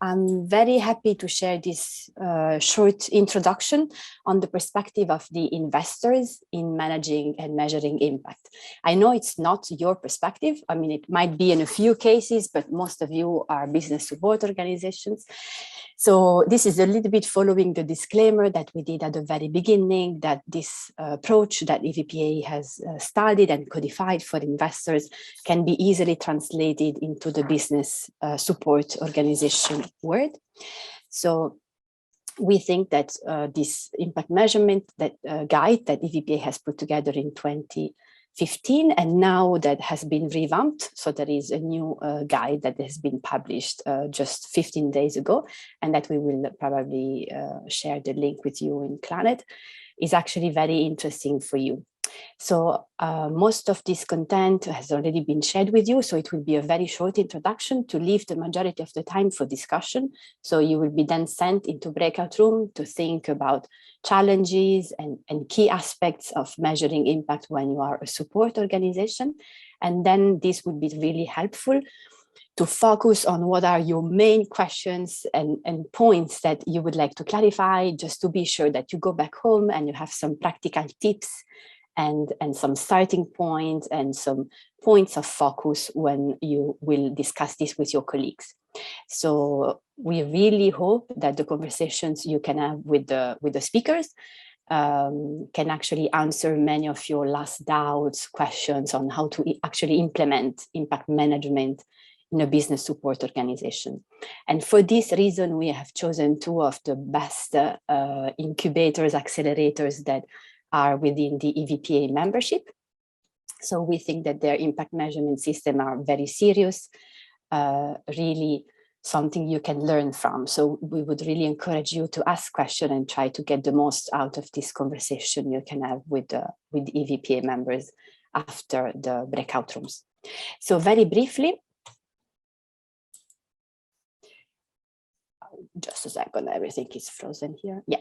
I'm very happy to share this short introduction on the perspective of the investors in managing and measuring impact. I know it's not your perspective. I mean, it might be in a few cases, but most of you are business support organizations. So this is a little bit following the disclaimer that we did at the very beginning, that this approach that EVPA has studied and codified for investors can be easily translated into the business support organization word. So we think that this impact measurement guide that EVPA has put together in 2015, and now that has been revamped. So there is a new guide that has been published just 15 days ago, and that we will probably share the link with you in Planet, is actually very interesting for you. So most of this content has already been shared with you, so it will be a very short introduction to leave the majority of the time for discussion. So you will be then sent into breakout room to think about challenges and key aspects of measuring impact when you are a support organization. And then this would be really helpful to focus on what are your main questions and points that you would like to clarify, just to be sure that you go back home and you have some practical tips and some starting points and some points of focus when you will discuss this with your colleagues. So we really hope that the conversations you can have with the speakers can actually answer many of your last doubts, questions on how to actually implement impact management in a business support organization. And for this reason, we have chosen two of the best incubators, accelerators that are within the EVPA membership. So we think that their impact measurement system are very serious, really something you can learn from. So we would really encourage you to ask questions and try to get the most out of this conversation you can have with EVPA members after the breakout rooms. So very briefly, just a second, everything is frozen here. Yeah.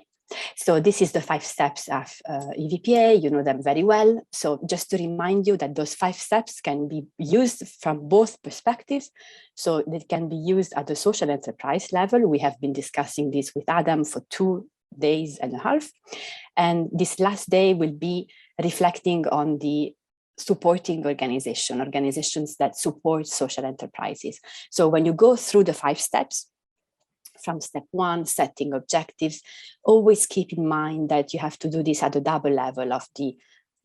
So this is the 5 steps of EVPA, you know them very well. So just to remind you that those 5 steps can be used from both perspectives. So they can be used at the social enterprise level. We have been discussing this with Adam for 2.5 days. And this last day will be reflecting on the supporting organizations that support social enterprises. So when you go through the 5 steps, from step 1, setting objectives, always keep in mind that you have to do this at the double level of the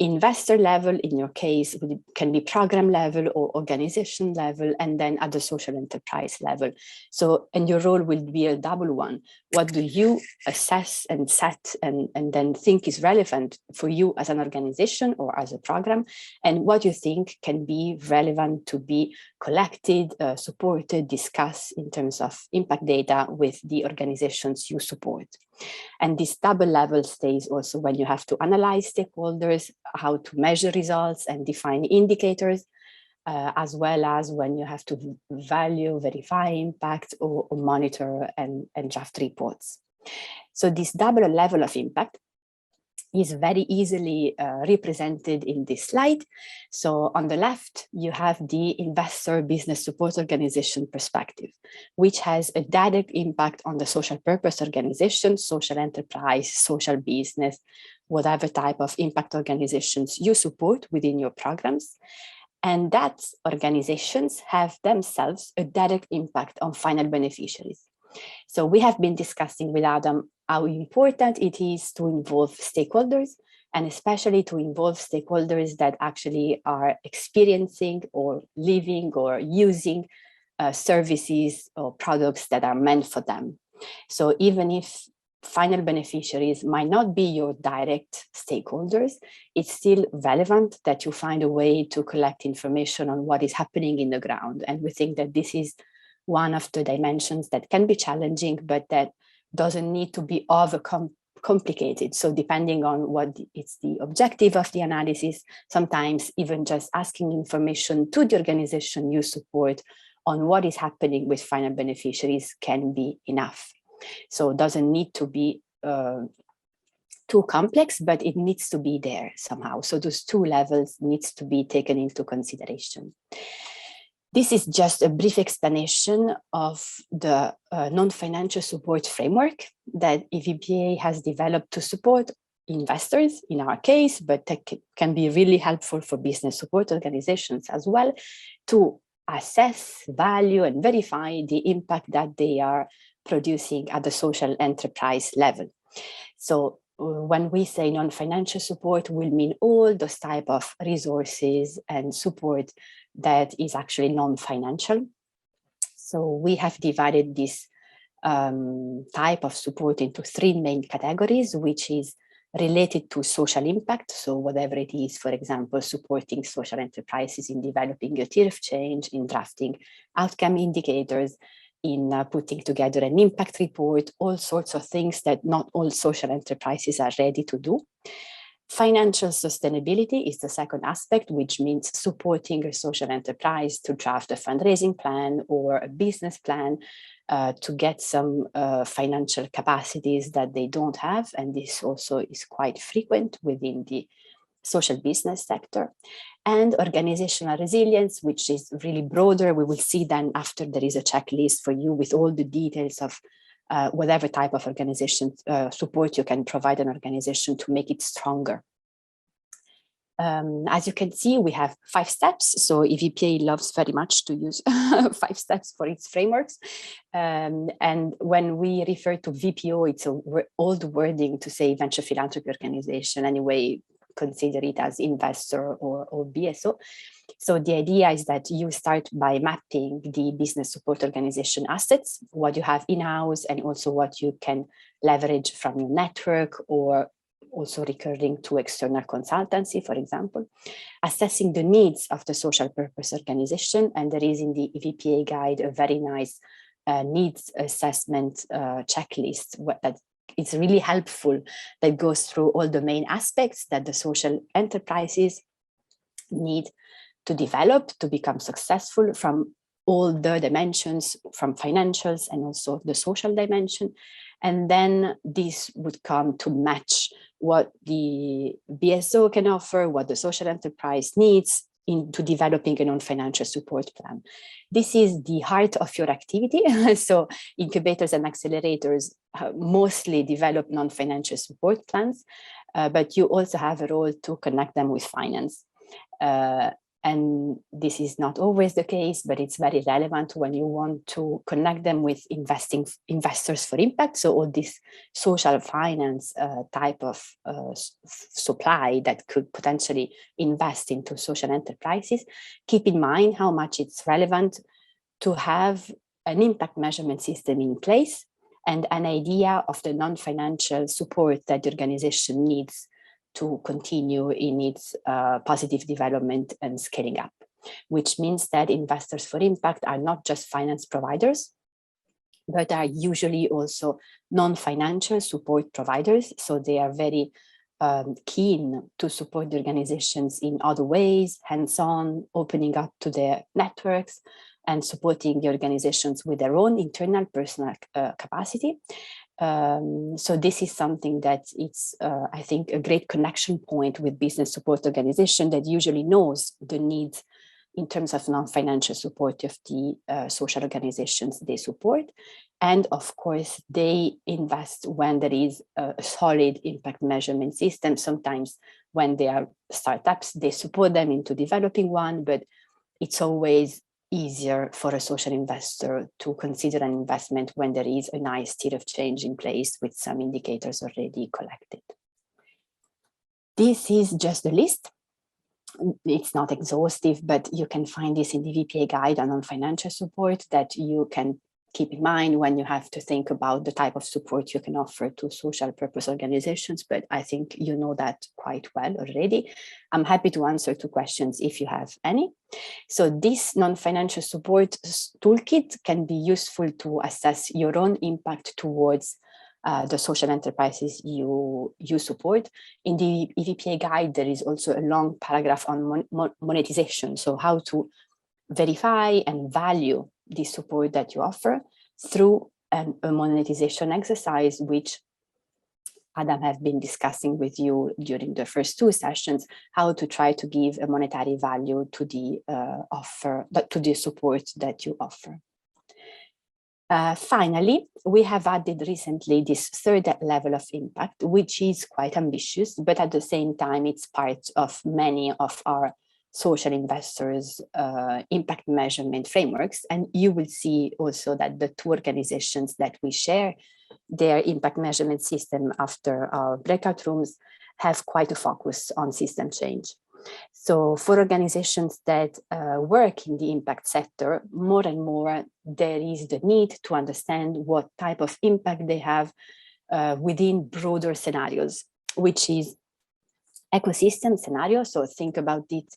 investor level, in your case, it can be program level or organization level, and then at the social enterprise level. So, and your role will be a double one. What do you assess and set and then think is relevant for you as an organization or as a program, and what you think can be relevant to be collected, supported, discussed in terms of impact data with the organizations you support. And this double level stays also when you have to analyze stakeholders, how to measure results and define indicators, as well as when you have to value, verify impact, or monitor and draft reports. So this double level of impact is very easily represented in this slide. So on the left, you have the investor business support organization perspective, which has a direct impact on the social purpose organization, social enterprise, social business, whatever type of impact organizations you support within your programs. And that organizations have themselves a direct impact on final beneficiaries. So we have been discussing with Adam how important it is to involve stakeholders, and especially to involve stakeholders that actually are experiencing or living or using services or products that are meant for them. So even if final beneficiaries might not be your direct stakeholders, it's still relevant that you find a way to collect information on what is happening in the ground. And we think that this is one of the dimensions that can be challenging, but that doesn't need to be complicated. So depending on what it's the objective of the analysis, sometimes even just asking information to the organization you support on what is happening with final beneficiaries can be enough. So it doesn't need to be too complex, but it needs to be there somehow. So those 2 levels needs to be taken into consideration. This is just a brief explanation of the non-financial support framework that EVPA has developed to support investors in our case, but that can be really helpful for business support organizations as well, to assess, value, and verify the impact that they are producing at the social enterprise level. So when we say non-financial support, will mean all those type of resources and support that is actually non-financial. So we have divided this type of support into three main categories, which is related to social impact. So whatever it is, for example, supporting social enterprises in developing a theory of change, in drafting outcome indicators, in putting together an impact report, all sorts of things that not all social enterprises are ready to do. Financial sustainability is the second aspect, which means supporting a social enterprise to draft a fundraising plan or a business plan to get some financial capacities that they don't have. And this also is quite frequent within the social business sector. And organizational resilience, which is really broader. We will see then after there is a checklist for you with all the details of whatever type of organization support you can provide an organization to make it stronger. As you can see, we have 5 steps. So EVPA loves very much to use 5 steps for its frameworks. And when we refer to VPO, it's an old wording to say venture philanthropy organization. Anyway, consider it as investor or BSO. So the idea is that you start by mapping the business support organization assets, what you have in-house, and also what you can leverage from your network or also recurring to external consultancy, for example. Assessing the needs of the social purpose organization, and there is in the EVPA guide a very nice needs assessment checklist that it's really helpful, that goes through all the main aspects that the social enterprises need to develop to become successful, from all the dimensions, from financials and also the social dimension. And then this would come to match what the BSO can offer, what the social enterprise needs into developing a non-financial support plan. This is the heart of your activity. So incubators and accelerators mostly develop non-financial support plans, but you also have a role to connect them with finance. And this is not always the case, but it's very relevant when you want to connect them with investors for impact. So all this social finance type of supply that could potentially invest into social enterprises, keep in mind how much it's relevant to have an impact measurement system in place and an idea of the non-financial support that the organization needs to continue in its positive development and scaling up, which means that investors for impact are not just finance providers, but are usually also non-financial support providers. So they are very keen to support the organizations in other ways, hands-on, opening up to their networks and supporting the organizations with their own internal personal capacity. So this is something that it's, I think, a great connection point with business support organization that usually knows the needs in terms of non-financial support of the social organizations they support. And of course, they invest when there is a solid impact measurement system. Sometimes when they are startups, they support them into developing one, but it's always easier for a social investor to consider an investment when there is a nice state of change in place with some indicators already collected. This is just a list. It's not exhaustive, but you can find this in the VPA guide on financial support that you can keep in mind when you have to think about the type of support you can offer to social purpose organizations. But I think you know that quite well already. I'm happy to answer to questions if you have any. So this non-financial support toolkit can be useful to assess your own impact towards the social enterprises you support. In the EVPA guide, there is also a long paragraph on monetization. So how to verify and value the support that you offer through a monetization exercise, which Adam have been discussing with you during the first two sessions, how to try to give a monetary value to the to the support that you offer. Finally, we have added recently this third level of impact, which is quite ambitious, but at the same time, it's part of many of our social investors' impact measurement frameworks. And you will see also that the two organizations that we share their impact measurement system after our breakout rooms have quite a focus on system change. So for organizations that work in the impact sector, more and more there is the need to understand what type of impact they have within broader scenarios, which is ecosystem scenario. So think about it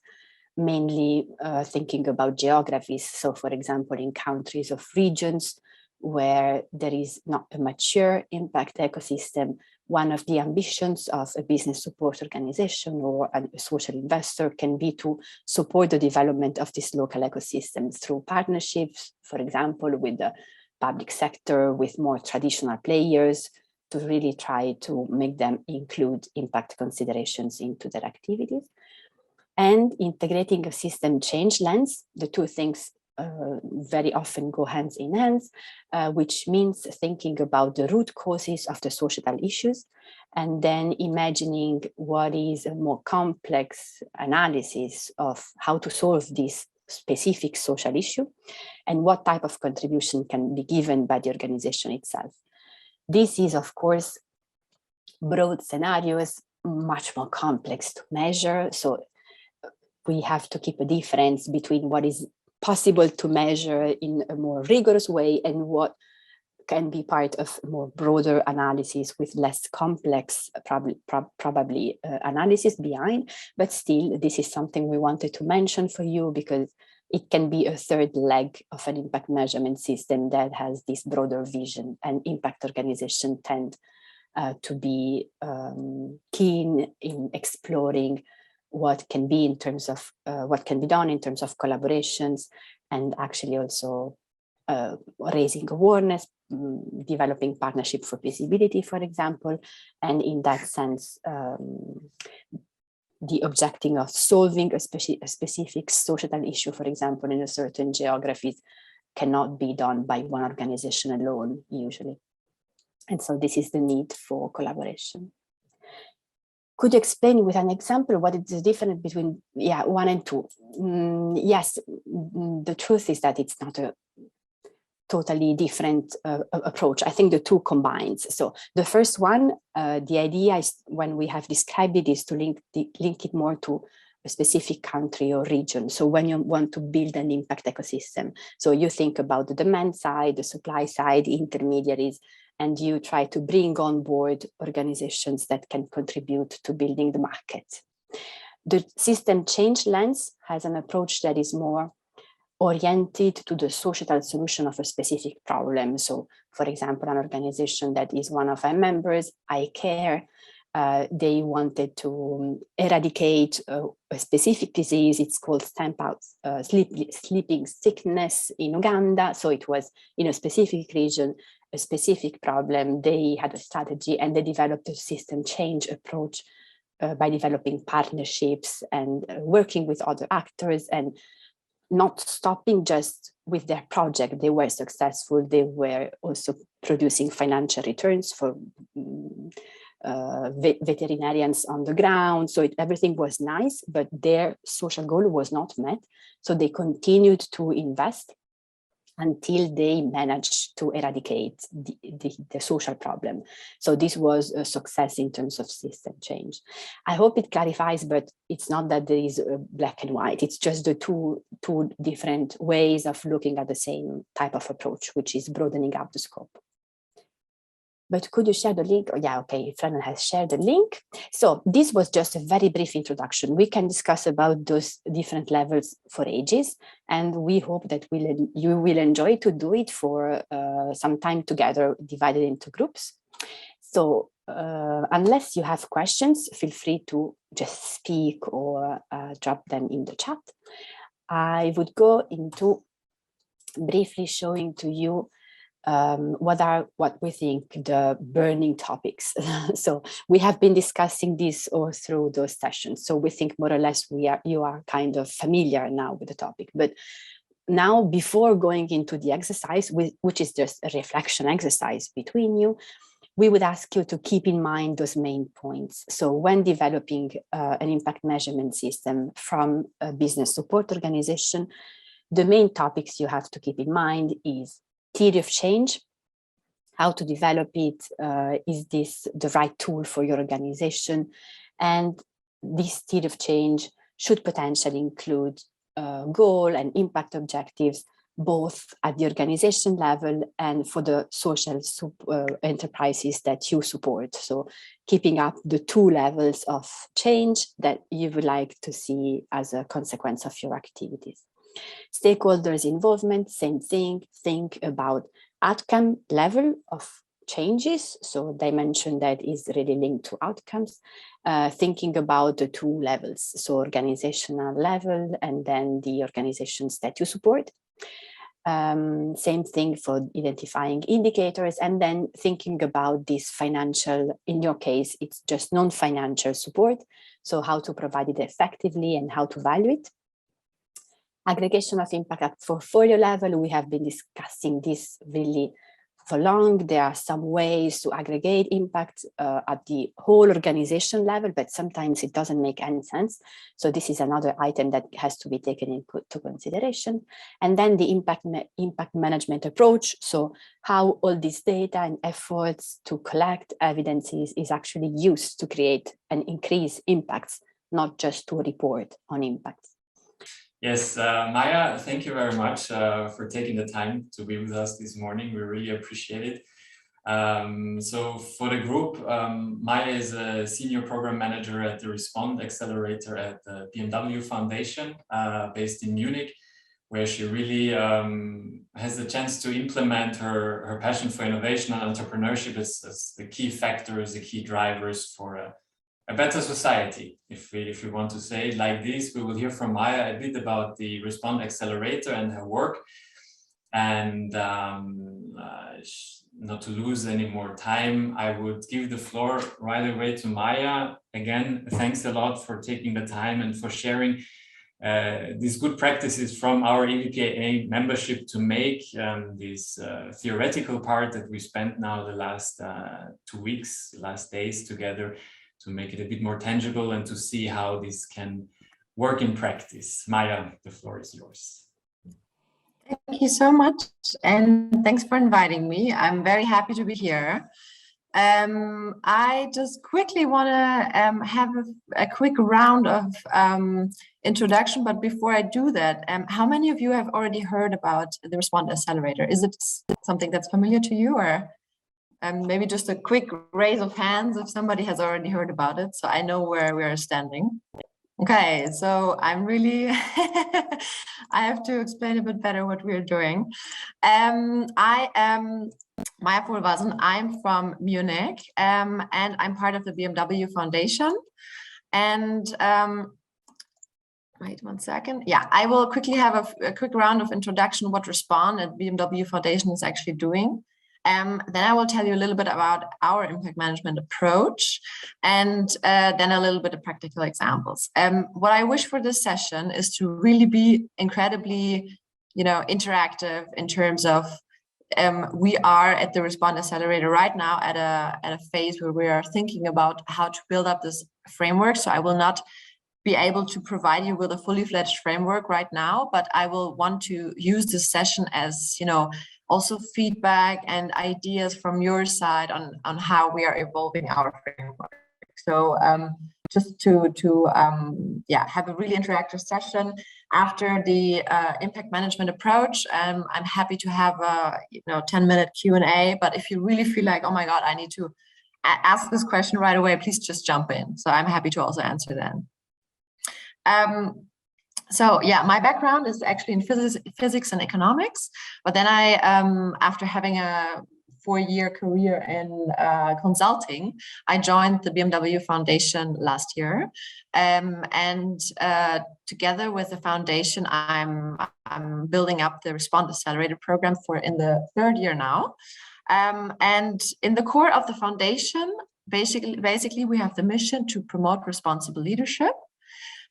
mainly thinking about geographies. So for example, in countries of regions where there is not a mature impact ecosystem, one of the ambitions of a business support organization or a social investor can be to support the development of this local ecosystem through partnerships, for example, with the public sector, with more traditional players, to really try to make them include impact considerations into their activities. And integrating a system change lens, the two things very often go hands in hands, which means thinking about the root causes of the societal issues, and then imagining what is a more complex analysis of how to solve this specific social issue and what type of contribution can be given by the organization itself. This is, of course, broad scenarios, much more complex to measure. So we have to keep a difference between what is possible to measure in a more rigorous way and what can be part of more broader analysis with less complex probably analysis behind. But still, this is something we wanted to mention for you because it can be a third leg of an impact measurement system that has this broader vision, and impact organizations tend to be keen in exploring what can be in terms of what can be done in terms of collaborations, and actually also raising awareness, developing partnership for visibility, for example. And in that sense, the objective of solving a specific societal issue, for example, in a certain geographies, cannot be done by one organization alone, usually. And so this is the need for collaboration. Could you explain with an example what is the difference between 1 and 2? Yes, the truth is that it's not a totally different approach. I think the two combines. So the first one, the idea is, when we have described it, is to link it more to a specific country or region. So when you want to build an impact ecosystem, so you think about the demand side, the supply side, intermediaries, and you try to bring on board organizations that can contribute to building the market. The system change lens has an approach that is more oriented to the societal solution of a specific problem. So, for example, an organization that is one of our members, I Care, they wanted to eradicate a specific disease. It's called sleeping sickness in Uganda. So it was in a specific region, a specific problem. They had a strategy and they developed a system change approach by developing partnerships and working with other actors and not stopping just with their project. They were successful. They were also producing financial returns for veterinarians on the ground. So everything was nice, but their social goal was not met. So they continued to invest until they managed to eradicate the social problem. So this was a success in terms of system change. I hope it clarifies, but it's not that there is a black and white. It's just the two different ways of looking at the same type of approach, which is broadening out the scope. But could you share the link? Oh, yeah, okay, Fran has shared the link. So this was just a very brief introduction. We can discuss about those different levels for ages, and we hope that you will enjoy to do it for some time together, divided into groups. So unless you have questions, feel free to just speak or drop them in the chat. I would go into briefly showing to you what we think the burning topics. So we have been discussing this all through those sessions. So we think more or less you are kind of familiar now with the topic. But now, before going into the exercise, which is just a reflection exercise between you, we would ask you to keep in mind those main points. So when developing an impact measurement system from a business support organization, the main topics you have to keep in mind is theory of change, how to develop it, is this the right tool for your organization? And this theory of change should potentially include goal and impact objectives, both at the organization level and for the social enterprises that you support. So keeping up the two levels of change that you would like to see as a consequence of your activities. Stakeholders involvement, same thing, think about outcome level of changes. So dimension that is really linked to outcomes, thinking about the two levels, so organizational level and then the organizations that you support. Same thing for identifying indicators and then thinking about this financial, in your case, it's just non-financial support. So how to provide it effectively and how to value it. Aggregation of impact at portfolio level, we have been discussing this really for long. There are some ways to aggregate impact at the whole organization level, but sometimes it doesn't make any sense. So this is another item that has to be taken into consideration. And then the impact management approach. So how all this data and efforts to collect evidences is actually used to create and increase impacts, not just to report on impacts. Yes, Maya, thank you very much for taking the time to be with us this morning. We really appreciate it. So for the group, Maya is a senior program manager at the Respond Accelerator at the BMW Foundation based in Munich, where she really has the chance to implement her passion for innovation and entrepreneurship as the key factors, the key drivers for a better society. If we want to say it like this, we will hear from Maya a bit about the Respond Accelerator and her work. And not to lose any more time, I would give the floor right away to Maya. Again, thanks a lot for taking the time and for sharing these good practices from our EVPA membership to make this theoretical part that we spent now the last 2 weeks, last days together, to make it a bit more tangible and to see how this can work in practice. Maya, the floor is yours. Thank you so much, and thanks for inviting me. I'm very happy to be here. I just quickly want to have a quick round of introduction, but before I do that, how many of you have already heard about the Respond Accelerator? Is it something that's familiar to you, or maybe just a quick raise of hands if somebody has already heard about it, so I know where we are standing. Okay, so I'm really, I have to explain a bit better what we're doing. I am Maya Pohlwassen. I'm from Munich, and I'm part of the BMW Foundation. And wait 1 second. Yeah, I will quickly have a quick round of introduction what Respond at BMW Foundation is actually doing. Then I will tell you a little bit about our impact management approach, and then a little bit of practical examples. What I wish for this session is to really be incredibly, interactive in terms of we are at the Respond Accelerator right now at a phase where we are thinking about how to build up this framework. So I will not be able to provide you with a fully fledged framework right now, but I will want to use this session as, also feedback and ideas from your side on how we are evolving our framework. So just to have a really interactive session after the impact management approach. I'm happy to have a 10-minute Q&A, but if you really feel like, oh my God, I need to ask this question right away, please just jump in. So I'm happy to also answer then. So yeah, my background is actually in physics and economics, but then I, after having a 4-year career in consulting, I joined the BMW Foundation last year. And together with the foundation, I'm building up the Respond Accelerator program in the 3rd year now. And in the core of the foundation, basically we have the mission to promote responsible leadership.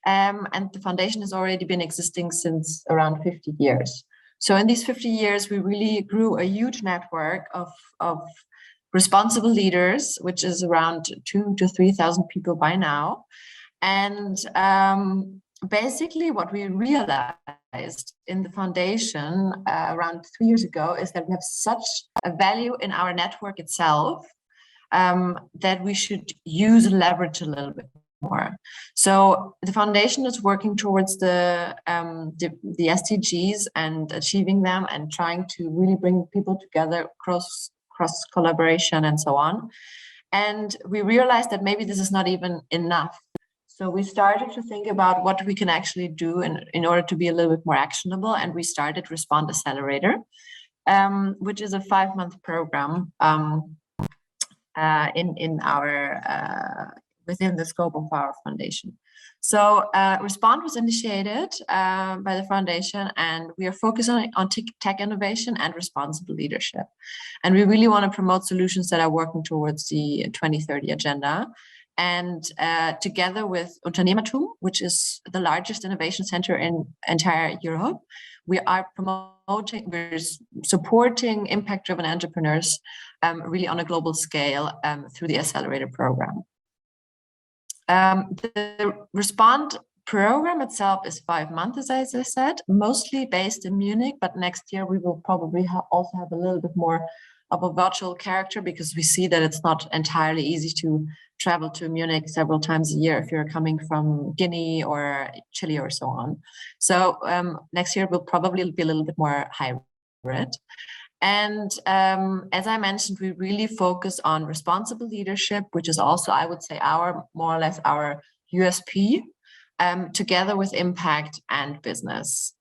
And the foundation has already been existing since around 50 years. So in these 50 years, we really grew a huge network of responsible leaders, which is around 2,000 to 3,000 people by now. And basically what we realized in the foundation around 3 years ago is that we have such a value in our network itself that we should use and leverage a little bit more. So the foundation is working towards the SDGs and achieving them and trying to really bring people together, cross collaboration and so on. And we realized that maybe this is not even enough. So we started to think about what we can actually do in order to be a little bit more actionable. And we started Respond Accelerator, which is a 5-month program in our within the scope of our foundation. So Respond was initiated by the foundation, and we are focusing on tech innovation and responsible leadership. And we really want to promote solutions that are working towards the 2030 agenda. And together with Unternehmertum, which is the largest innovation center in entire Europe, we're supporting impact-driven entrepreneurs really on a global scale through the Accelerator program. The Respond program itself is 5 months, as I said, mostly based in Munich, but next year we will probably also have a little bit more of a virtual character, because we see that it's not entirely easy to travel to Munich several times a year if you're coming from Guinea or Chile or so on. So next year will probably be a little bit more hybrid. And as I mentioned, we really focus on responsible leadership, which is also, I would say, more or less our USP, together with impact and business.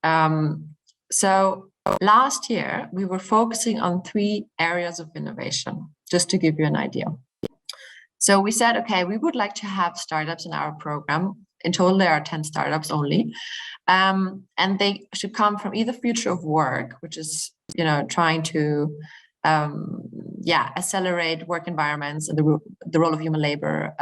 So last year, we were focusing on 3 areas of innovation, just to give you an idea. So we said, okay, we would like to have startups in our program. In total, there are 10 startups only. And they should come from either future of work, which is, trying to accelerate work environments and the role of human labor,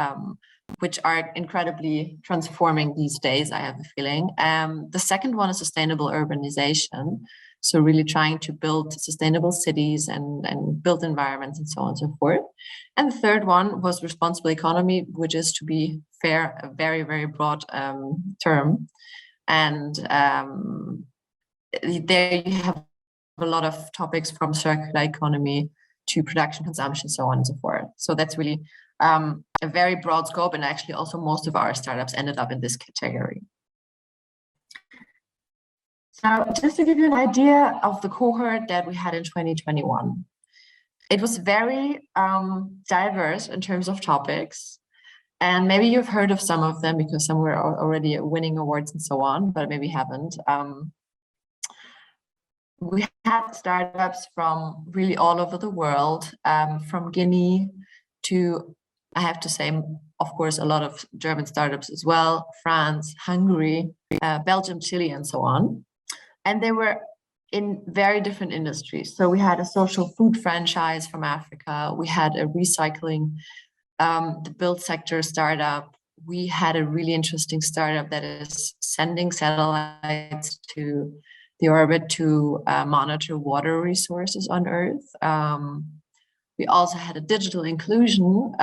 which are incredibly transforming these days, I have a feeling. The second one is sustainable urbanization. So really trying to build sustainable cities and built environments and so on and so forth. And the third one was responsible economy, which is, to be fair, a very, very broad term. And there you have a lot of topics from circular economy to production, consumption, so on and so forth. So that's really a very broad scope, and actually also most of our startups ended up in this category. So just to give you an idea of the cohort that we had in 2021, it was very diverse in terms of topics. And maybe you've heard of some of them because some were already winning awards and so on, but maybe haven't. We had startups from really all over the world, from Guinea to, I have to say, of course, a lot of German startups as well, France, Hungary, Belgium, Chile, and so on. And they were in very different industries. So we had a social food franchise from Africa. We had a recycling, the build sector startup. We had a really interesting startup that is sending satellites to the orbit to monitor water resources on Earth. We also had a digital inclusion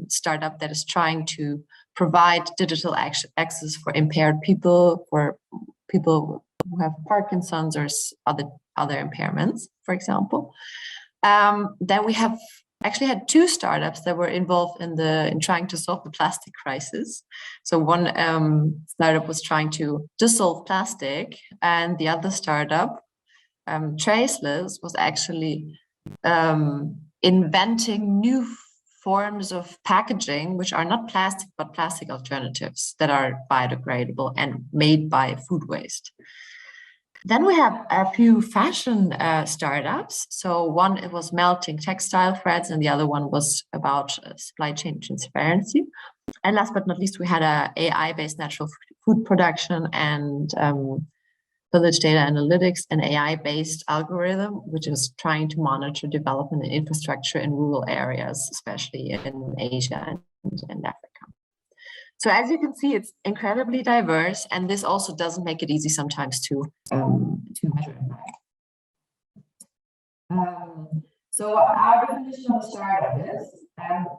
startup that is trying to provide digital access for impaired people, for people who have Parkinson's or other impairments, for example. Then we have actually had 2 startups that were involved in trying to solve the plastic crisis. So one startup was trying to dissolve plastic, and the other startup, Traceless, was actually inventing new forms of packaging, which are not plastic, but plastic alternatives that are biodegradable and made by food waste. Then we have a few fashion startups. So one, it was melting textile threads, and the other one was about supply chain transparency. And last but not least, we had a AI-based natural food production and village data analytics, an AI-based algorithm, which is trying to monitor development and infrastructure in rural areas, especially in Asia and Africa. So as you can see, it's incredibly diverse, and this also doesn't make it easy sometimes to measure. So our definition of startup is,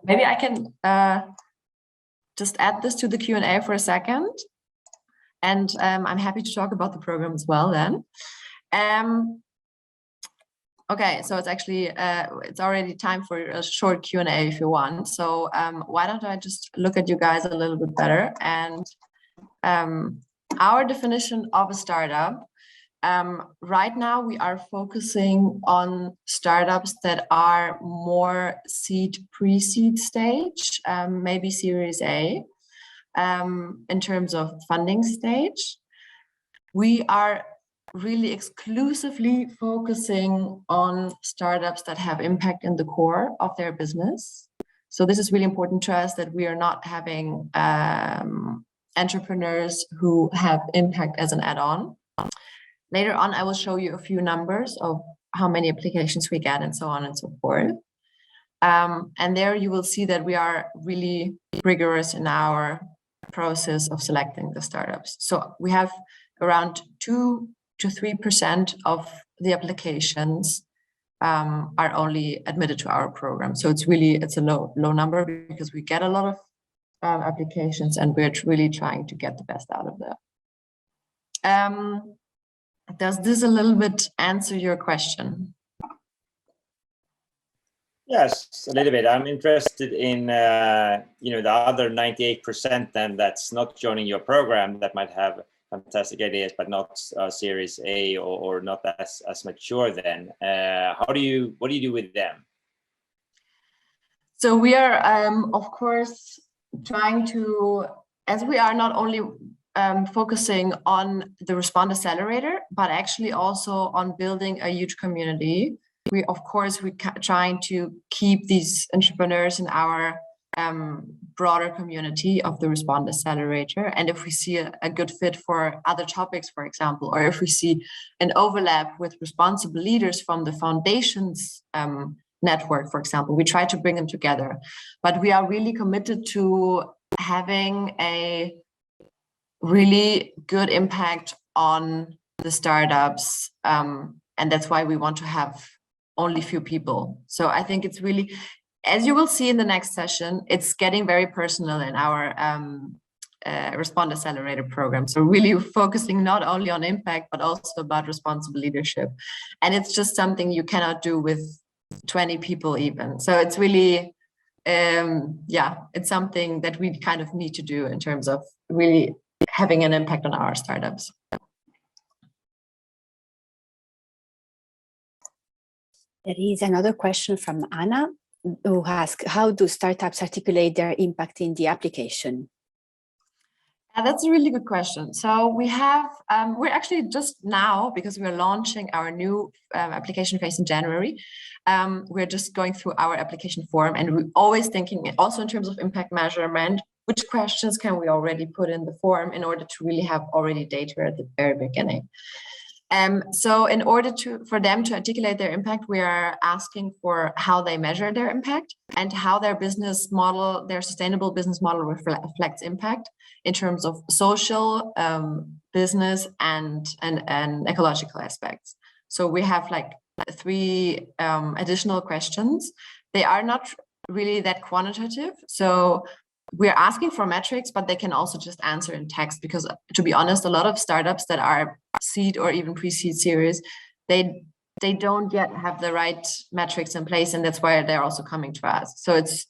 maybe I can just add this to the Q&A for a second, and I'm happy to talk about the program as well then. Okay, so it's actually, it's already time for a short Q&A if you want. So why don't I just look at you guys a little bit better? And our definition of a startup, right now we are focusing on startups that are more seed, pre-seed stage, maybe Series A, in terms of funding stage. We are really exclusively focusing on startups that have impact in the core of their business. So this is really important to us, that we are not having entrepreneurs who have impact as an add-on. Later on, I will show you a few numbers of how many applications we get and so on and so forth. And there you will see that we are really rigorous in our process of selecting the startups. So we have around 2 to 3% of the applications are only admitted to our program. So it's a low number, because we get a lot of applications and we're really trying to get the best out of them. Does this a little bit answer your question? Yes, a little bit. I'm interested in the other 98% then that's not joining your program, that might have fantastic ideas but not Series A or not as mature. Then what do you do with them? So we are of course trying to, as we are not only focusing on the Respond Accelerator, but actually also on building a huge community. We trying to keep these entrepreneurs in our broader community of the Respond Accelerator. And if we see a good fit for other topics, for example, or if we see an overlap with responsible leaders from the foundation's network, for example, we try to bring them together. But we are really committed to having a really good impact on the startups. And that's why we want to have only few people. So I think it's really, as you will see in the next session, it's getting very personal in our Respond Accelerator program. So really focusing not only on impact, but also about responsible leadership. And it's just something you cannot do with 20 people even. So it's really, it's something that we kind of need to do in terms of really having an impact on our startups. There is another question from Anna, who asks, how do startups articulate their impact in the application? That's a really good question. So we have, we're actually just now, because we're launching our new application phase in January, we're just going through our application form, and we're always thinking also in terms of impact measurement, which questions can we already put in the form in order to really have already data at the very beginning. So in order for them to articulate their impact, we are asking for how they measure their impact and how their business model, their sustainable business model reflects impact in terms of social, business, and ecological aspects. So we have like 3 additional questions. They are not really that quantitative. So we're asking for metrics, but they can also just answer in text, because to be honest, a lot of startups that are seed or even pre-seed series, they don't yet have the right metrics in place, and that's why they're also coming to us. So it's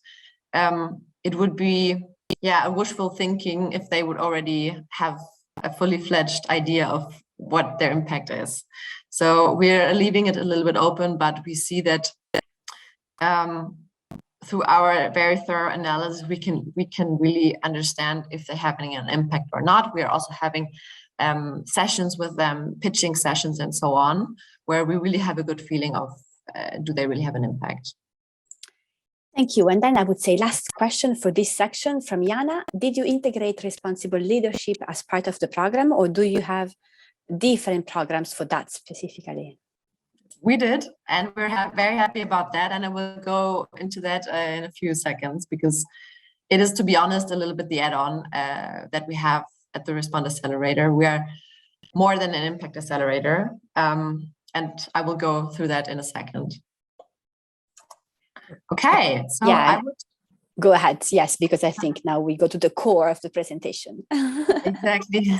it would be a wishful thinking if they would already have a fully fledged idea of what their impact is. So we're leaving it a little bit open, but we see that through our very thorough analysis, we can really understand if they're having an impact or not. We are also having sessions with them, pitching sessions and so on, where we really have a good feeling of do they really have an impact. Thank you. And then I would say last question for this section from Jana. Did you integrate responsible leadership as part of the program, or do you have different programs for that specifically? We did, and we're very happy about that. And I will go into that in a few seconds, because it is, to be honest, a little bit the add-on that we have at the Respond Accelerator. We are more than an impact accelerator. And I will go through that in a second. Okay, so yeah, I would go ahead. Yes, because I think now we go to the core of the presentation. Exactly.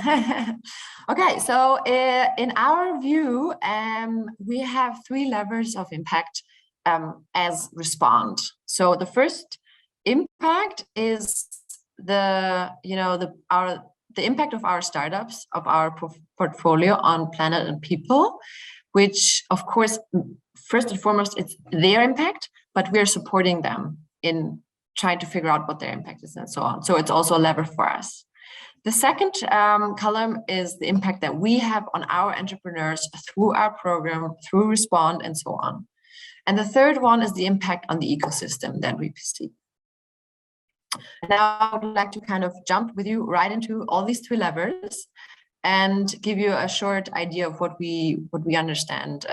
Okay, so in our view, we have 3 levers of impact as Respond. So the first impact is the impact of our startups, of our portfolio on planet and people, which of course, first and foremost, it's their impact, but we're supporting them in trying to figure out what their impact is and so on. So it's also a lever for us. The second column is the impact that we have on our entrepreneurs through our program, through Respond and so on. And the third one is the impact on the ecosystem that we perceive. Now I would like to kind of jump with you right into all these 3 levers and give you a short idea of what we understand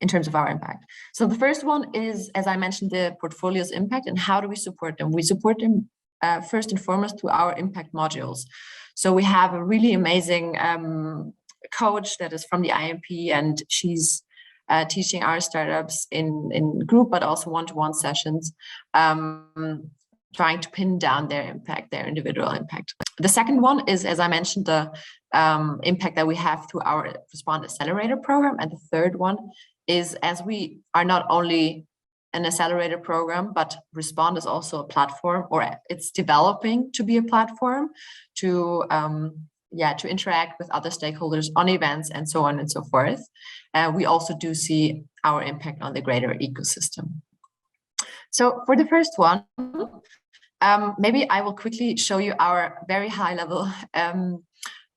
in terms of our impact. So the first one is, as I mentioned, the portfolio's impact, and how do we support them? We support them first and foremost through our impact modules. So we have a really amazing coach that is from the IMP, and she's teaching our startups in group, but also one-to-one sessions, trying to pin down their impact, their individual impact. The second one is, as I mentioned, the impact that we have through our Respond Accelerator program. And the third one is, as we are not only an accelerator program, but Respond is also a platform, or it's developing to be a platform to interact with other stakeholders on events and so on and so forth. We also do see our impact on the greater ecosystem. So for the first one, maybe I will quickly show you our very high level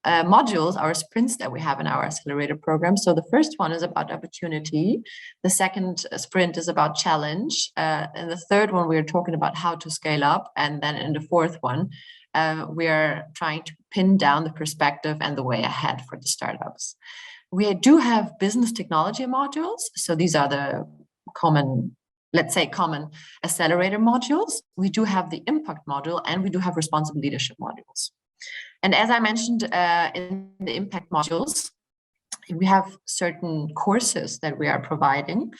modules, our sprints that we have in our accelerator program. So the first one is about opportunity. The second sprint is about challenge. And the third one, we're talking about how to scale up. And then in the fourth one, we are trying to pin down the perspective and the way ahead for the startups. We do have business technology modules. So these are the common, let's say, common accelerator modules. We do have the impact module, and we do have responsible leadership modules. And as I mentioned in the impact modules, we have certain courses that we are providing.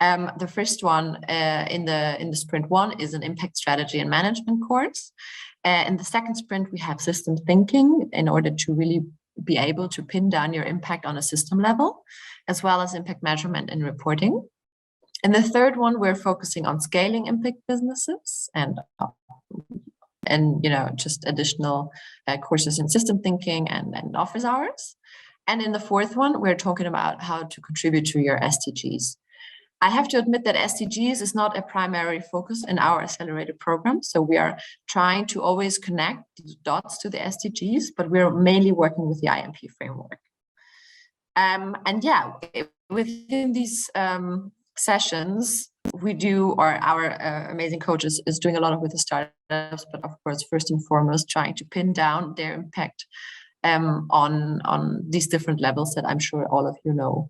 The first one in the sprint 1 is an impact strategy and management course. In the second sprint, we have system thinking in order to really be able to pin down your impact on a system level, as well as impact measurement and reporting. In the third one, we're focusing on scaling impact businesses and just additional courses in system thinking and office hours. And in the fourth one, we're talking about how to contribute to your SDGs. I have to admit that SDGs is not a primary focus in our accelerator program. So we are trying to always connect the dots to the SDGs, but we're mainly working with the IMP framework. Within these sessions, we do, or our amazing coach is doing a lot with the startups, but of course, first and foremost, trying to pin down their impact on these different levels that I'm sure all of you know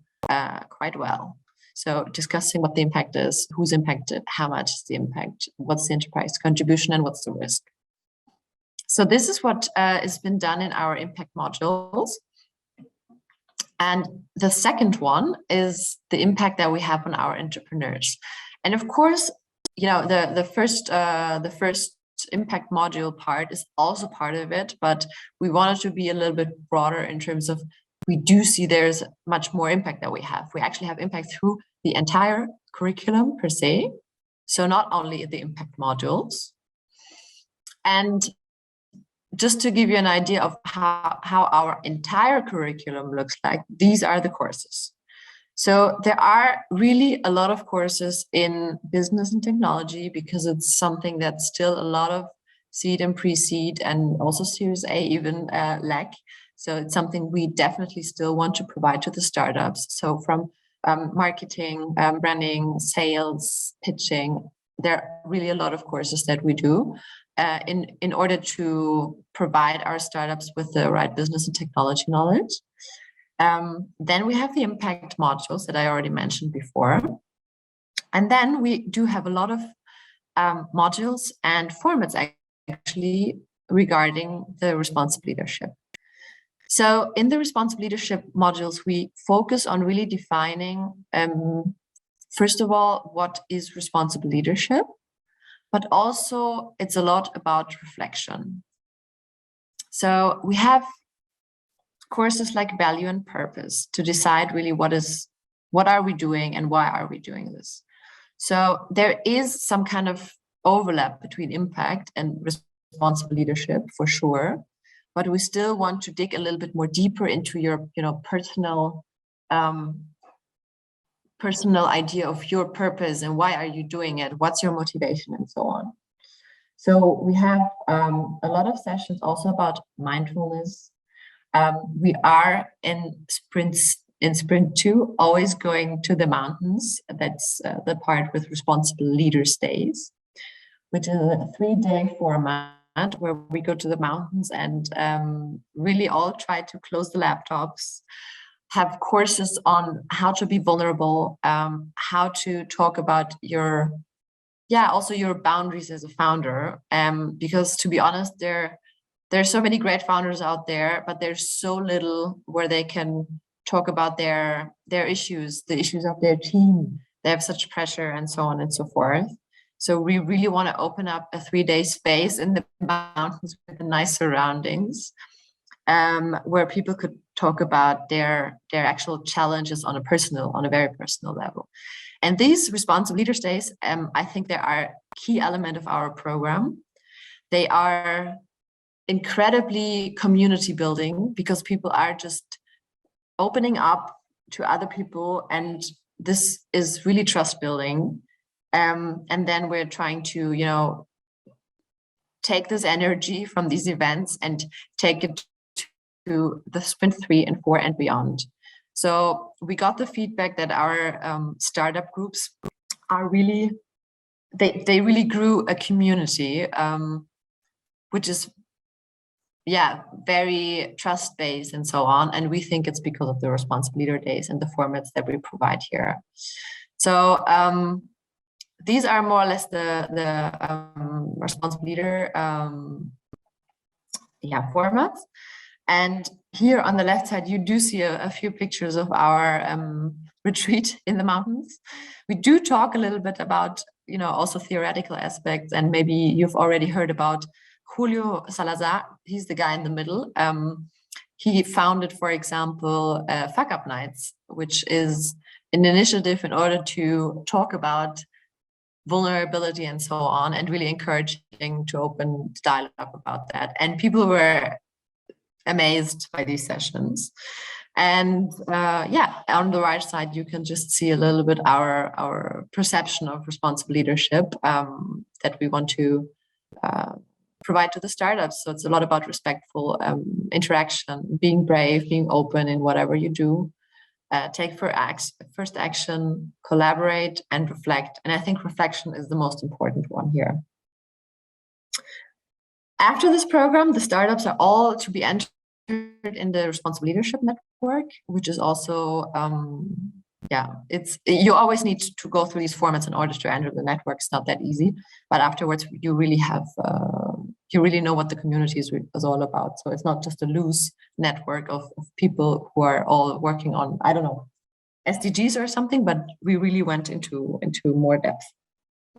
quite well. So discussing what the impact is, who's impacted, how much is the impact, what's the enterprise contribution, and what's the risk. So this is what has been done in our impact modules. And the second one is the impact that we have on our entrepreneurs. And of course, the first impact module part is also part of it, but we wanted to be a little bit broader in terms of, we do see there's much more impact that we have. We actually have impact through the entire curriculum per se. So not only the impact modules. And just to give you an idea of how our entire curriculum looks like, these are the courses. So there are really a lot of courses in business and technology, because it's something that's still a lot of seed and pre-seed and also Series A even lack. So it's something we definitely still want to provide to the startups. So from marketing, branding, sales, pitching, there are really a lot of courses that we do in order to provide our startups with the right business and technology knowledge. Then we have the impact modules that I already mentioned before. And then we do have a lot of modules and formats actually regarding the responsive leadership. So in the responsive leadership modules, we focus on really defining, first of all, what is responsible leadership, but also it's a lot about reflection. So we have courses like value and purpose to decide really what are we doing and why are we doing this. So there is some kind of overlap between impact and responsible leadership for sure, but we still want to dig a little bit more deeper into your, personal idea of your purpose and why are you doing it, what's your motivation, and so on. So we have a lot of sessions also about mindfulness. We are in sprint 2 always going to the mountains. That's the part with responsible leaders days, which is a 3-day format where we go to the mountains and really all try to close the laptops, have courses on how to be vulnerable, how to talk about your boundaries as a founder. Because to be honest, there's so many great founders out there, but there's so little where they can talk about their issues, the issues of their team. They have such pressure and so on and so forth. So we really want to open up a 3-day space in the mountains with nice surroundings, where people could talk about their actual challenges on a very personal level. And these responsive leaders days, I think they are a key element of our program. They are incredibly community building because people are just opening up to other people, and this is really trust building. And then we're trying to, take this energy from these events and take it to the sprint 3 and 4 and beyond. So we got the feedback that our startup groups are really, they really grew a community, which is, very trust-based and so on. And we think it's because of the responsive leader days and the formats that we provide here. So these are more or less the responsive leader formats. And here on the left side, you do see a few pictures of our retreat in the mountains. We do talk a little bit about, also theoretical aspects, and maybe you've already heard about Julio Salazar. He's the guy in the middle. He founded, for example, Fuck Up Nights, which is an initiative in order to talk about vulnerability and so on, and really encouraging to open dialogue about that. And people were amazed by these sessions. And on the right side, you can just see a little bit our perception of responsible leadership that we want to provide to the startups. So it's a lot about respectful interaction, being brave, being open in whatever you do, take first action, collaborate, and reflect. And I think reflection is the most important one here. After this program, the startups are all to be entered in the responsible leadership network, which is also you always need to go through these formats in order to enter the network. It's not that easy, but afterwards you really have you really know what the community is all about. So it's not just a loose network of people who are all working on, I don't know, SDGs or something, but we really went into more depth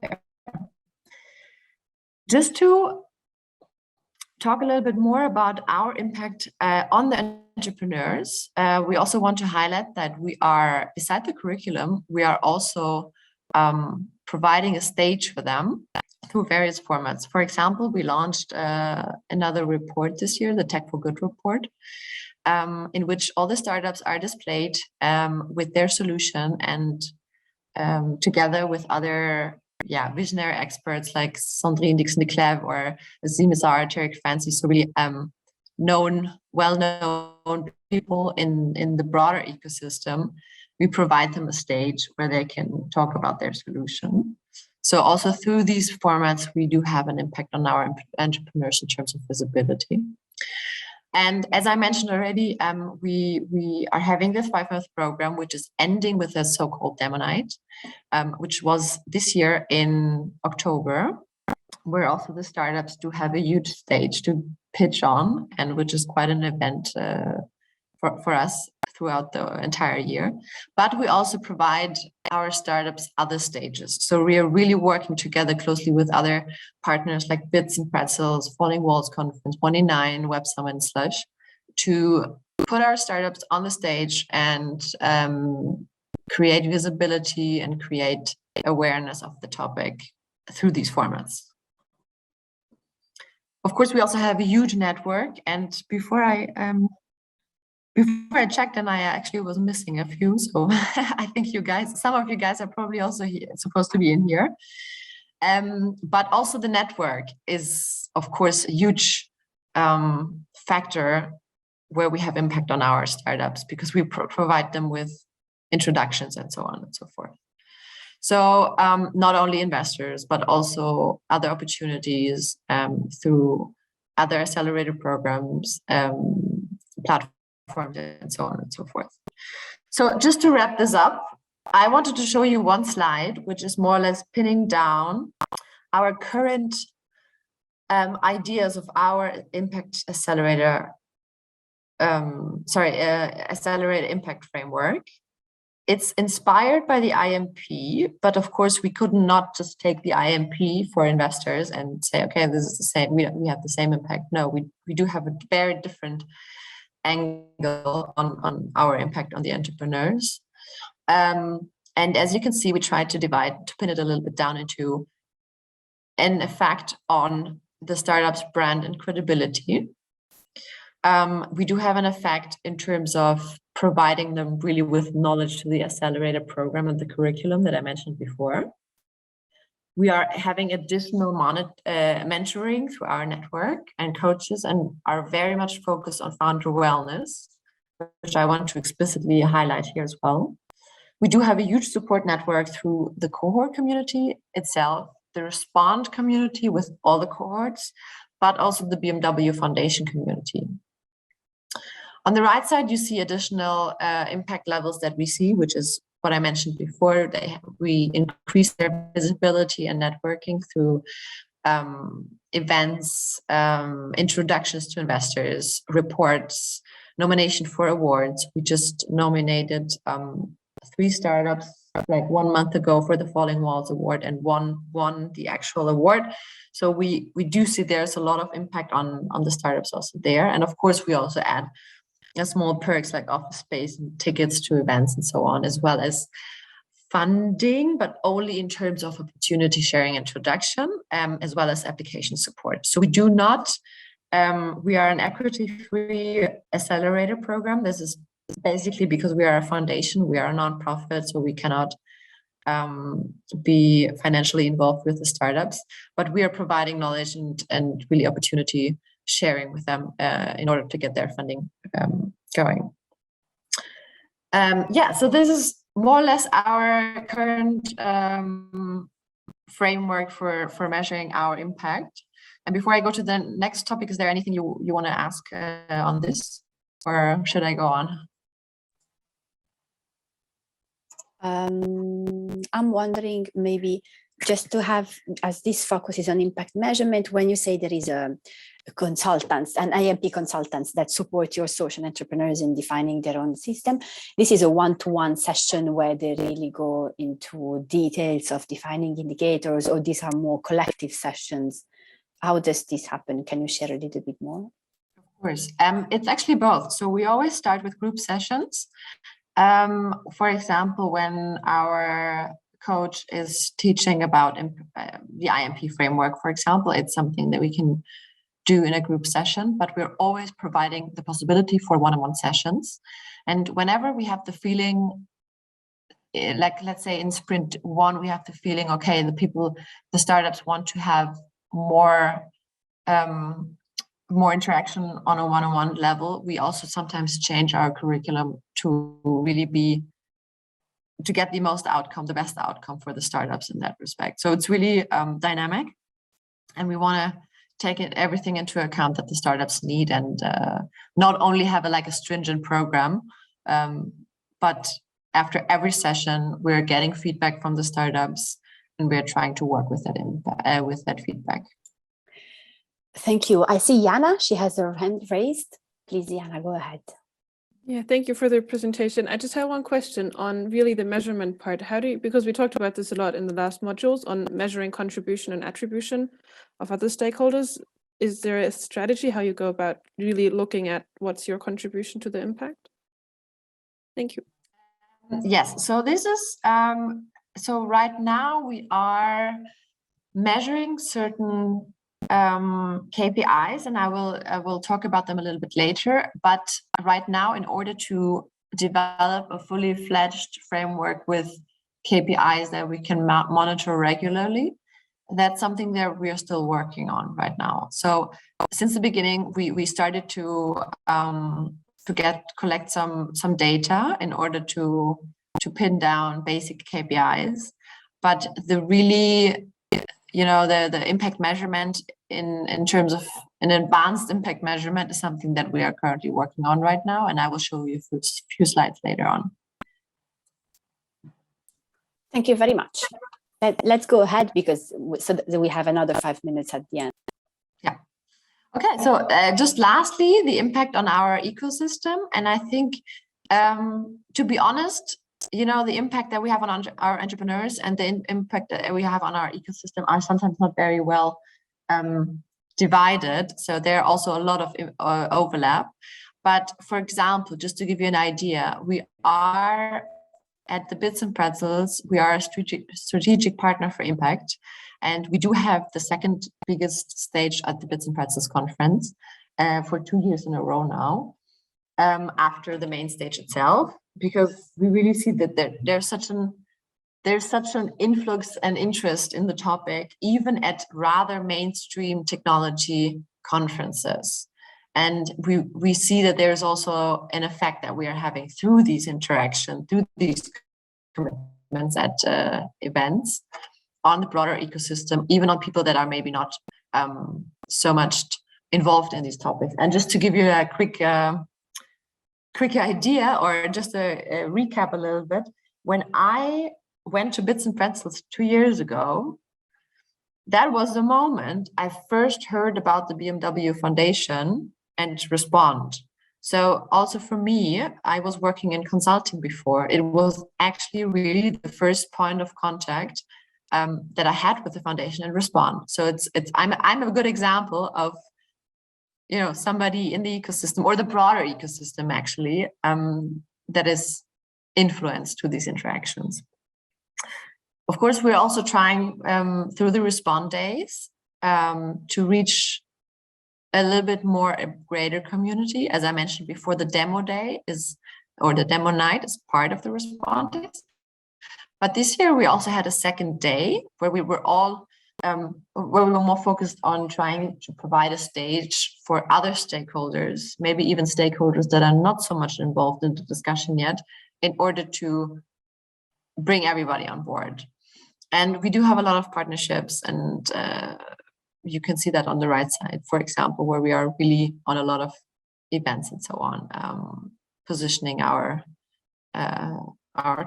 there. Just to talk a little bit more about our impact on the entrepreneurs, we also want to highlight that we are, beside the curriculum, we are also providing a stage for them through various formats. For example, we launched another report this year, the Tech for Good report, in which all the startups are displayed with their solution, and together with other visionary experts like Sandrine Dixon-de Clèves or Azim Azar, Tarek Fancy, so really well-known people in the broader ecosystem, we provide them a stage where they can talk about their solution. So also through these formats, we do have an impact on our entrepreneurs in terms of visibility. And as I mentioned already, we are having this 5-month program, which is ending with a so-called demo night, which was this year in October, where also the startups do have a huge stage to pitch on, and which is quite an event for us throughout the entire year. But we also provide our startups other stages. So we are really working together closely with other partners like Bits and Pretzels, Falling Walls Conference, 29, Web Summit, and Slush, to put our startups on the stage and create visibility and create awareness of the topic through these formats. Of course, we also have a huge network, and before I checked, and I actually was missing a few, so I think you guys, some of you guys are probably also here, supposed to be in here. But also the network is, of course, a huge factor where we have impact on our startups, because we provide them with introductions and so on and so forth. So not only investors, but also other opportunities through other accelerator programs, platforms, and so on and so forth. So just to wrap this up, I wanted to show you one slide, which is more or less pinning down our current ideas of our impact accelerator, accelerator impact framework. It's inspired by the IMP, but of course we could not just take the IMP for investors and say, okay, this is the same, we have the same impact. No, we do have a very different angle on our impact on the entrepreneurs. And as you can see, we tried to pin it a little bit down into an effect on the startup's brand and credibility. We do have an effect in terms of providing them really with knowledge to the accelerator program and the curriculum that I mentioned before. We are having additional mentoring through our network and coaches, and are very much focused on founder wellness, which I want to explicitly highlight here as well. We do have a huge support network through the cohort community itself, the Respond community with all the cohorts, but also the BMW Foundation community. On the right side, you see additional impact levels that we see, which is what I mentioned before. We increase their visibility and networking through events, introductions to investors, reports, nomination for awards. We just nominated 3 startups like 1 month ago for the Falling Walls Award, and one won the actual award. So we do see there's a lot of impact on the startups also there. And of course, we also add small perks like office space and tickets to events and so on, as well as funding, but only in terms of opportunity sharing introduction, as well as application support. So we do not, we are an equity-free accelerator program. This is basically because we are a foundation, we are a nonprofit, so we cannot be financially involved with the startups, but we are providing knowledge and really opportunity sharing with them in order to get their funding going. Yeah, so this is more or less our current framework for measuring our impact. And before I go to the next topic, is there anything you want to ask on this, or should I go on? I'm wondering, maybe just to have, as this focuses on impact measurement, when you say there is a consultants and IMP consultants that support your social entrepreneurs in defining their own system, this is a one-to-one session where they really go into details of defining indicators, or these are more collective sessions? How does this happen? Can you share a little bit more? Of course, it's actually both. So we always start with group sessions. For example, when our coach is teaching about the IMP framework, for example, it's something that we can do in a group session, but we're always providing the possibility for one-on-one sessions. And whenever we have the feeling, like let's say in sprint 1, we have the feeling, okay, the startups want to have more more interaction on a one-on-one level, we also sometimes change our curriculum to really to get the most outcome, the best outcome for the startups in that respect. So it's really dynamic, and we want to take everything into account that the startups need, and not only have like a stringent program, but after every session, we're getting feedback from the startups, and we're trying to work with that feedback. Thank you. I see Jana, she has her hand raised. Please, Jana, go ahead. Yeah, thank you for the presentation. I just have one question on really the measurement part. How do you, because we talked about this a lot in the last modules on measuring contribution and attribution of other stakeholders. Is there a strategy how you go about really looking at what's your contribution to the impact? Thank you. Yes, so this is, so right now we are measuring certain KPIs, and I will talk about them a little bit later. But right now, in order to develop a fully fledged framework with KPIs that we can monitor regularly, that's something that we are still working on right now. So since the beginning, we started to collect some data in order to pin down basic KPIs, but the really, you know, the impact measurement in terms of an advanced impact measurement is something that we are currently working on right now, and I will show you a few slides later on. Thank you very much. Let's go ahead, because so that we have another 5 minutes at the end. Yeah. Okay, so just lastly, the impact on our ecosystem. And I think, to be honest, you know, the impact that we have on our entrepreneurs and the impact that we have on our ecosystem are sometimes not very well divided. So there are also a lot of overlap. But for example, just to give you an idea, we are at the Bits and Pretzels, we are a strategic partner for impact. And we do have the second biggest stage at the Bits and Pretzels conference for 2 years in a row now, after the main stage itself, because we really see that there's such an influx and interest in the topic, even at rather mainstream technology conferences. And we see that there's also an effect that we are having through these interactions, through these commitments at events, on the broader ecosystem, even on people that are maybe not so much involved in these topics. And just to give you a quick idea, or just a recap a little bit, when I went to Bits and Pretzels 2 years ago, that was the moment I first heard about the BMW Foundation and Respond. So also for me, I was working in consulting before. It was actually really the first point of contact that I had with the foundation and Respond. So I'm a good example of, you know, somebody in the ecosystem, or the broader ecosystem actually, that is influenced to these interactions. Of course, we're also trying through the Respond days to reach a little bit more a greater community. As I mentioned before, the demo day or the demo night is part of the Respond days. But this year we also had a second day where we were all where we were more focused on trying to provide a stage for other stakeholders, maybe even stakeholders that are not so much involved in the discussion yet, in order to bring everybody on board. And we do have a lot of partnerships, and you can see that on the right side, for example, where we are really on a lot of events and so on, positioning our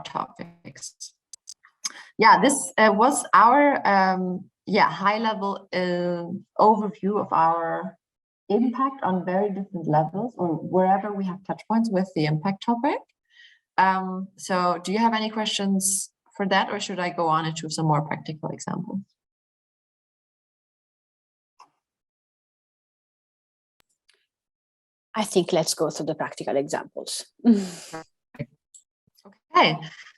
topics. Yeah, this was our high-level overview of our impact on very different levels, or wherever we have touch points with the impact topic. So do you have any questions for that, or should I go on into some more practical examples? I think let's go through the practical examples. Okay,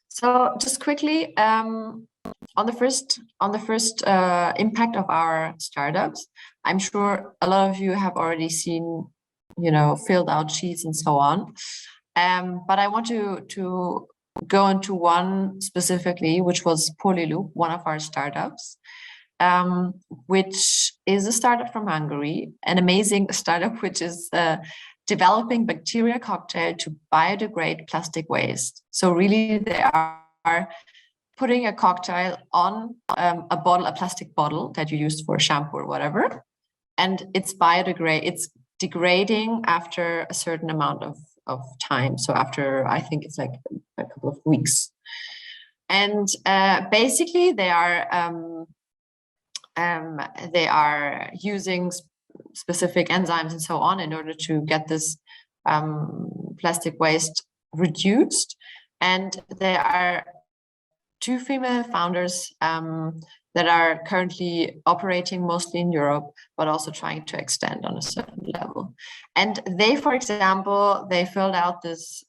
so just quickly, on the first impact of our startups, I'm sure a lot of you have already seen, you know, filled out sheets and so on. But I want to go into one specifically, which was Polyloop, one of our startups. which is a startup from Hungary, an amazing startup which is developing bacteria cocktail to biodegrade plastic waste. So really they are putting a cocktail on a plastic bottle that you used for shampoo or whatever, and it's degrading after a certain amount of time. So after, I think it's like a couple of weeks. And basically they are using specific enzymes and so on in order to get this plastic waste reduced. And there are 2 female founders that are currently operating mostly in Europe, but also trying to extend on a certain level. And they, for example, they filled out this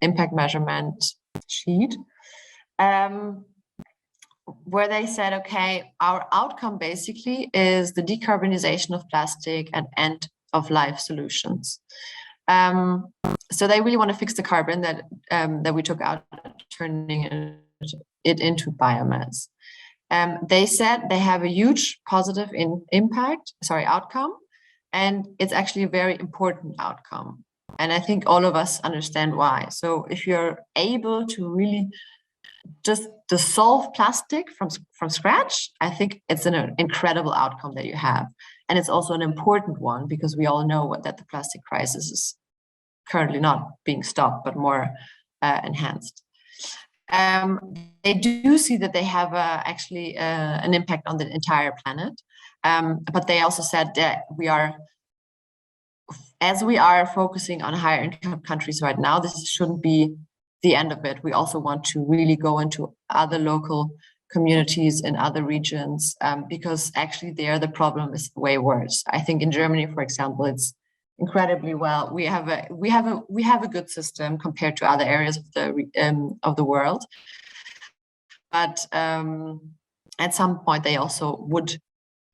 impact measurement sheet where they said, okay, our outcome basically is the decarbonization of plastic and end of life solutions. So they really want to fix the carbon that we took out, turning it into biomass. They said they have a huge positive outcome, and it's actually a very important outcome. And I think all of us understand why. So if you're able to really just dissolve plastic from scratch, I think it's an incredible outcome that you have. And it's also an important one because we all know that the plastic crisis is currently not being stopped, but more enhanced. They do see that they have actually an impact on the entire planet. But they also said that as we are focusing on higher income countries right now, this shouldn't be the end of it. We also want to really go into other local communities in other regions, because actually there the problem is way worse. I think in Germany, for example, it's incredibly well. We have a good system compared to other areas of the world, but at some point they also would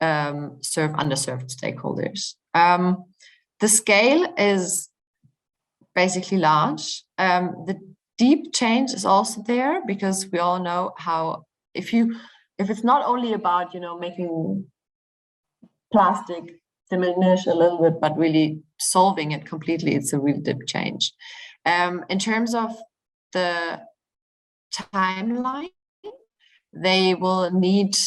serve underserved stakeholders. The scale is basically large. The deep change is also there because we all know how if it's not only about making plastic diminish a little bit, but really solving it completely, it's a real deep change. In terms of the timeline, they will need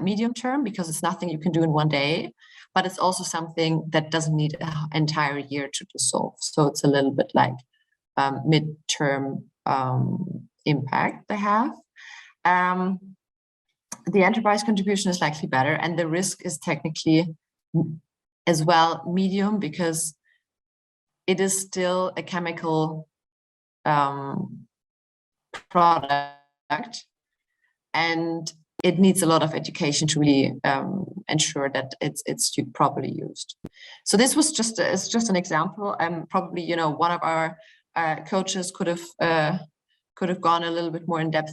medium term, because it's nothing you can do in one day, but it's also something that doesn't need an entire year to dissolve. So it's a little bit like mid-term impact they have. The enterprise contribution is likely better, and the risk is technically as well medium, because it is still a chemical product, and it needs a lot of education to really ensure that it's properly used. So this was just an example. Probably one of our coaches could have gone a little bit more in depth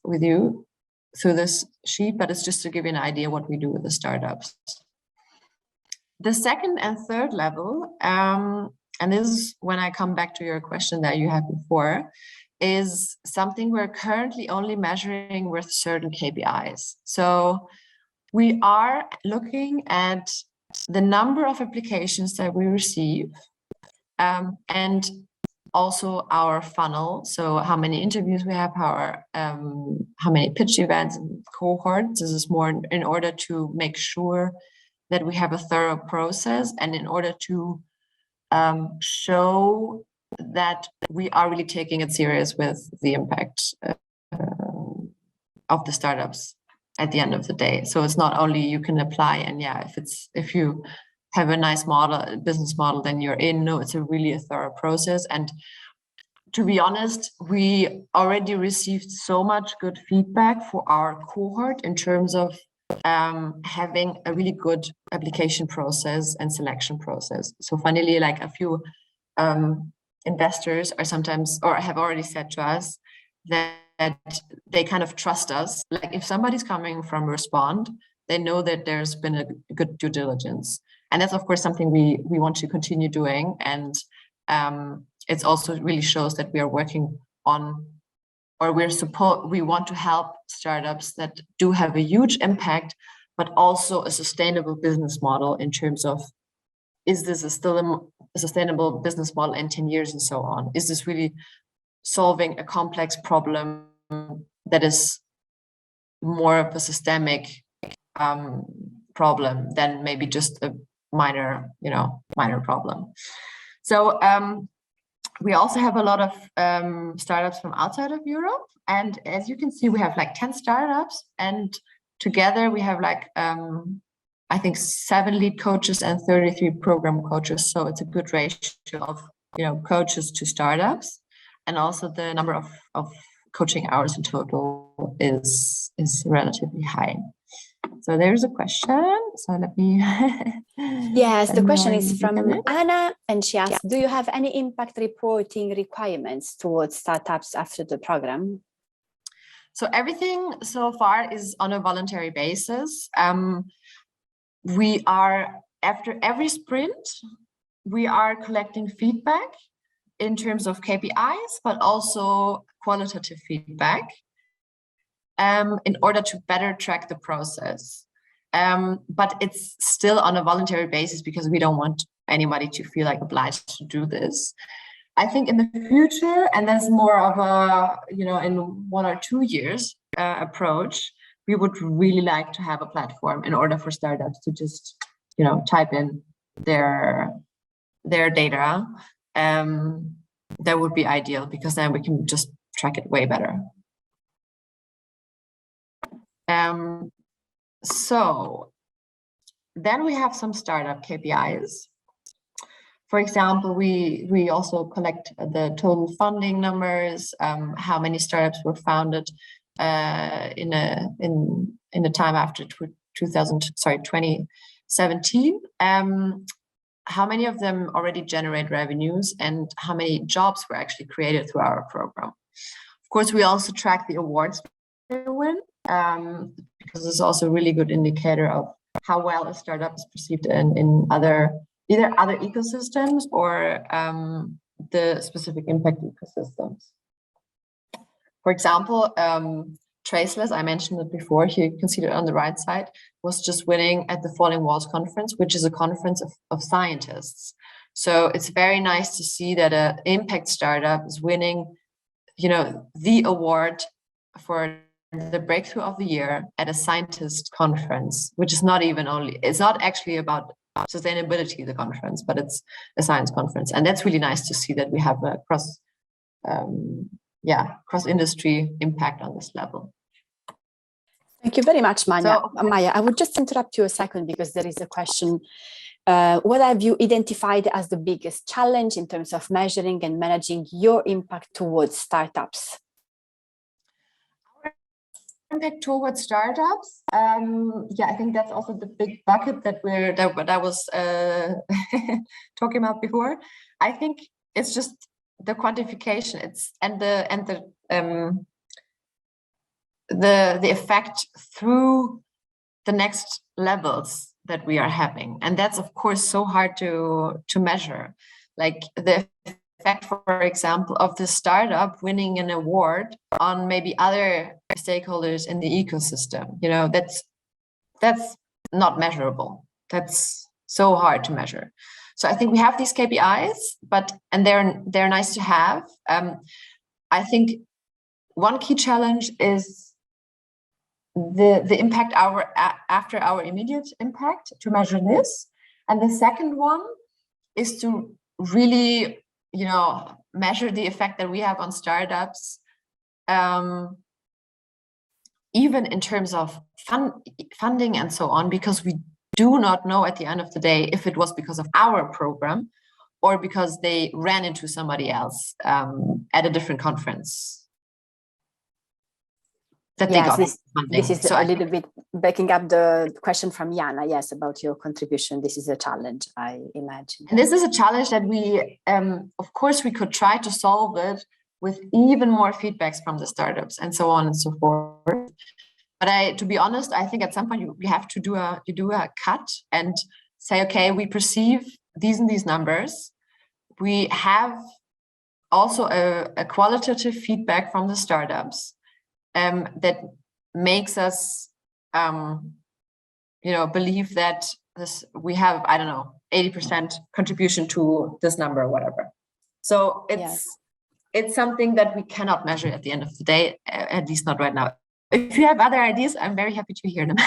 with you through this sheet, but it's just to give you an idea what we do with the startups. The second and third level, and this is when I come back to your question that you had before, is something we're currently only measuring with certain KPIs. So we are looking at the number of applications that we receive, and also our funnel. So how many interviews we have, how many pitch events and cohorts. This is more in order to make sure that we have a thorough process, and in order to show that we are really taking it serious with the impact of the startups at the end of the day. So it's not only you can apply and if you have a nice business model, then you're in. No, it's really a thorough process. And to be honest, we already received so much good feedback for our cohort in terms of having a really good application process and selection process. So finally, like a few investors are sometimes, or have already said to us that they kind of trust us. Like if somebody's coming from Respond, they know that there's been a good due diligence. And that's of course something we want to continue doing. And it's also really shows that we are working on or we want to help startups that do have a huge impact, but also a sustainable business model in terms of, is this still a sustainable business model in 10 years and so on? Is this really solving a complex problem that is more of a systemic problem than maybe just a minor problem? So we also have a lot of startups from outside of Europe. And as you can see, we have like 10 startups, and together we have like, I think 7 lead coaches and 33 program coaches. So it's a good ratio of, coaches to startups. And also the number of coaching hours in total is relatively high. So there's a question. So let me. Yes, the question is from Anna, and she asks, do you have any impact reporting requirements towards startups after the program? So everything so far is on a voluntary basis. We are, after every sprint, we are collecting feedback in terms of KPIs, but also qualitative feedback in order to better track the process. But it's still on a voluntary basis because we don't want anybody to feel like obliged to do this. I think in the future, and that's more of a, in 1 or 2 years approach, we would really like to have a platform in order for startups to just, type in their data. That would be ideal because then we can just track it way better. So then we have some startup KPIs. For example, we also collect the total funding numbers, how many startups were founded in the time after 2017. How many of them already generate revenues, and how many jobs were actually created through our program. Of course, we also track the awards they win, because it's also a really good indicator of how well a startup is perceived in either other ecosystems or the specific impact ecosystems. For example, Traceless, I mentioned it before, here you can see it on the right side, was just winning at the Falling Walls conference, which is a conference of scientists. So it's very nice to see that an impact startup is winning, the award for the breakthrough of the year at a scientist conference, which is it's not actually about sustainability, the conference, but it's a science conference. And that's really nice to see that we have a cross-industry impact on this level. Thank you very much, Maya. Maya, I would just interrupt you a second because there is a question. What have you identified as the biggest challenge in terms of measuring and managing your impact towards startups? Impact towards startups. I think that's also the big bucket that I was talking about before. I think it's just the quantification. The effect through the next levels that we are having, and that's of course so hard to measure. Like the effect, for example, of the startup winning an award on maybe other stakeholders in the ecosystem. That's not measurable. That's so hard to measure. So I think we have these KPIs, and they're nice to have. I think one key challenge is the impact after our immediate impact, to measure this. And the second one is to really, measure the effect that we have on startups, even in terms of funding and so on, because we do not know at the end of the day if it was because of our program or because they ran into somebody else at a different conference. This is a little bit backing up the question from Jana, yes, about your contribution. This is a challenge, I imagine. And this is a challenge that we, of course, we could try to solve it with even more feedbacks from the startups and so on and so forth. But to be honest, I think at some point you have to do a cut and say, okay, we perceive these and these numbers. We have also a qualitative feedback from the startups that makes us, believe that we have, I don't know, 80% contribution to this number or whatever. So it's something that we cannot measure at the end of the day, at least not right now. If you have other ideas, I'm very happy to hear them.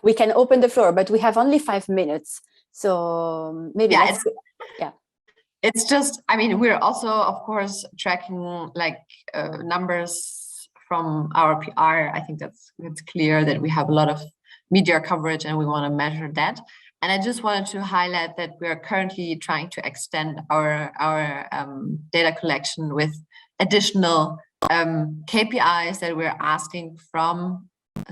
We can open the floor, but we have only 5 minutes. So maybe it's just, I mean, we're also, of course, tracking like numbers from our PR. I think it's clear that we have a lot of media coverage and we want to measure that. And I just wanted to highlight that we are currently trying to extend our data collection with additional KPIs that we're asking from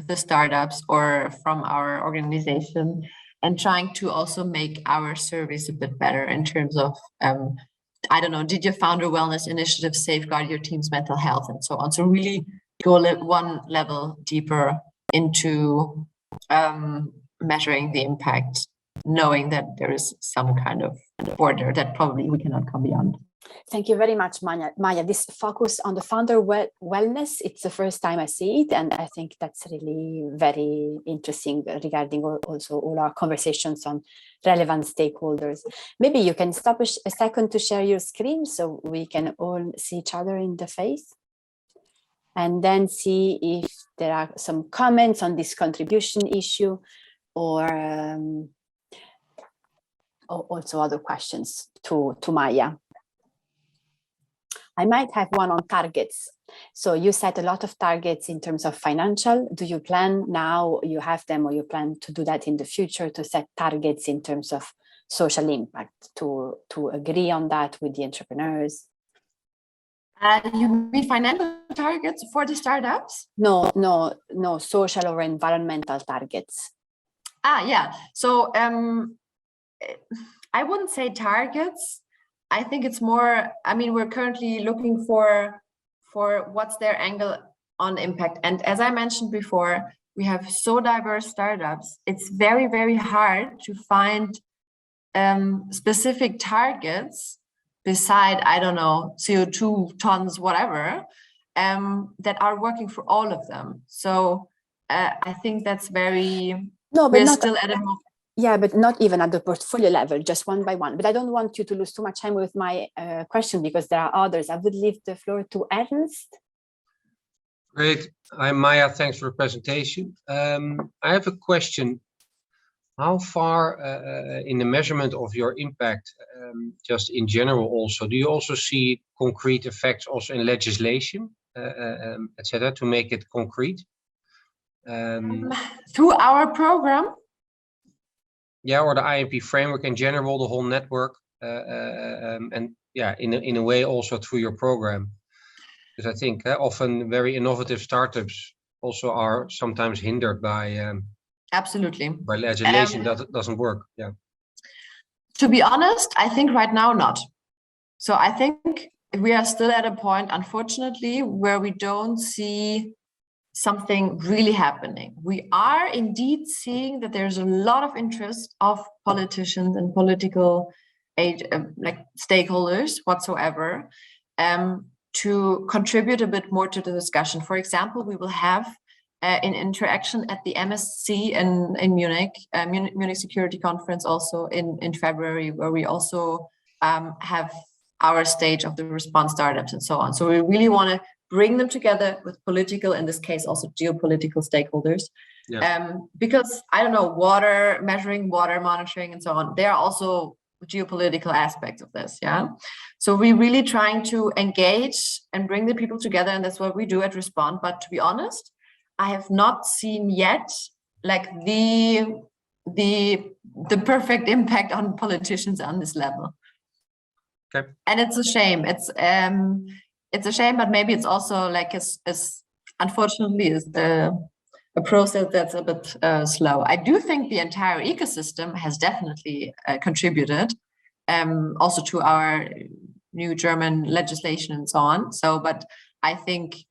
the startups or from our organization, and trying to also make our surveys a bit better in terms of, I don't know, did your founder wellness initiative safeguard your team's mental health and so on. So really go one level deeper into measuring the impact, knowing that there is some kind of border that probably we cannot come beyond. Thank you very much, Maya. This focus on the founder wellness, it's the first time I see it. And I think that's really very interesting regarding also all our conversations on relevant stakeholders. Maybe you can stop a second to share your screen so we can all see each other in the face. And then see if there are some comments on this contribution issue or also other questions to Maya. I might have one on targets. So you set a lot of targets in terms of financial. Do you plan now, you have them, or you plan to do that in the future, to set targets in terms of social impact, to agree on that with the entrepreneurs? You mean financial targets for the startups? No, social or environmental targets. Yeah. So I wouldn't say targets. I think it's more, I mean, we're currently looking for what's their angle on impact. And as I mentioned before, we have so diverse startups. It's very, very hard to find specific targets beside, I don't know, CO2 tons, whatever, that are working for all of them. So I think that's very, we're still at a moment. Yeah, but not even at the portfolio level, just one by one. But I don't want you to lose too much time with my question because there are others. I would leave the floor to Ernst. Great. I'm Maya. Thanks for the presentation. I have a question. How far in the measurement of your impact, just in general also, do you also see concrete effects also in legislation, etc., to make it concrete? Through our program? Yeah, or the IMP framework in general, the whole network, and yeah, in a way also through your program. Because I think often very innovative startups also are sometimes hindered by absolutely by legislation that doesn't work. Yeah. To be honest, I think right now not. So I think we are still at a point, unfortunately, where we don't see something really happening. We are indeed seeing that there's a lot of interest of politicians and political like stakeholders whatsoever to contribute a bit more to the discussion. For example, we will have an interaction at the MSC in Munich, Munich Security Conference also in February, where we also have our stage of the response startups and so on. So we really want to bring them together with political, in this case, also geopolitical stakeholders. Yeah. Because, I don't know, water, measuring water monitoring and so on, there are also geopolitical aspects of this, yeah? So we're really trying to engage and bring the people together, and that's what we do at Respond. But to be honest, I have not seen yet like the perfect impact on politicians on this level. Okay. And it's a shame. It's a shame, but maybe it's also like unfortunately is a process that's a bit slow. I do think the entire ecosystem has definitely contributed also to our new German legislation and so on. So, but I think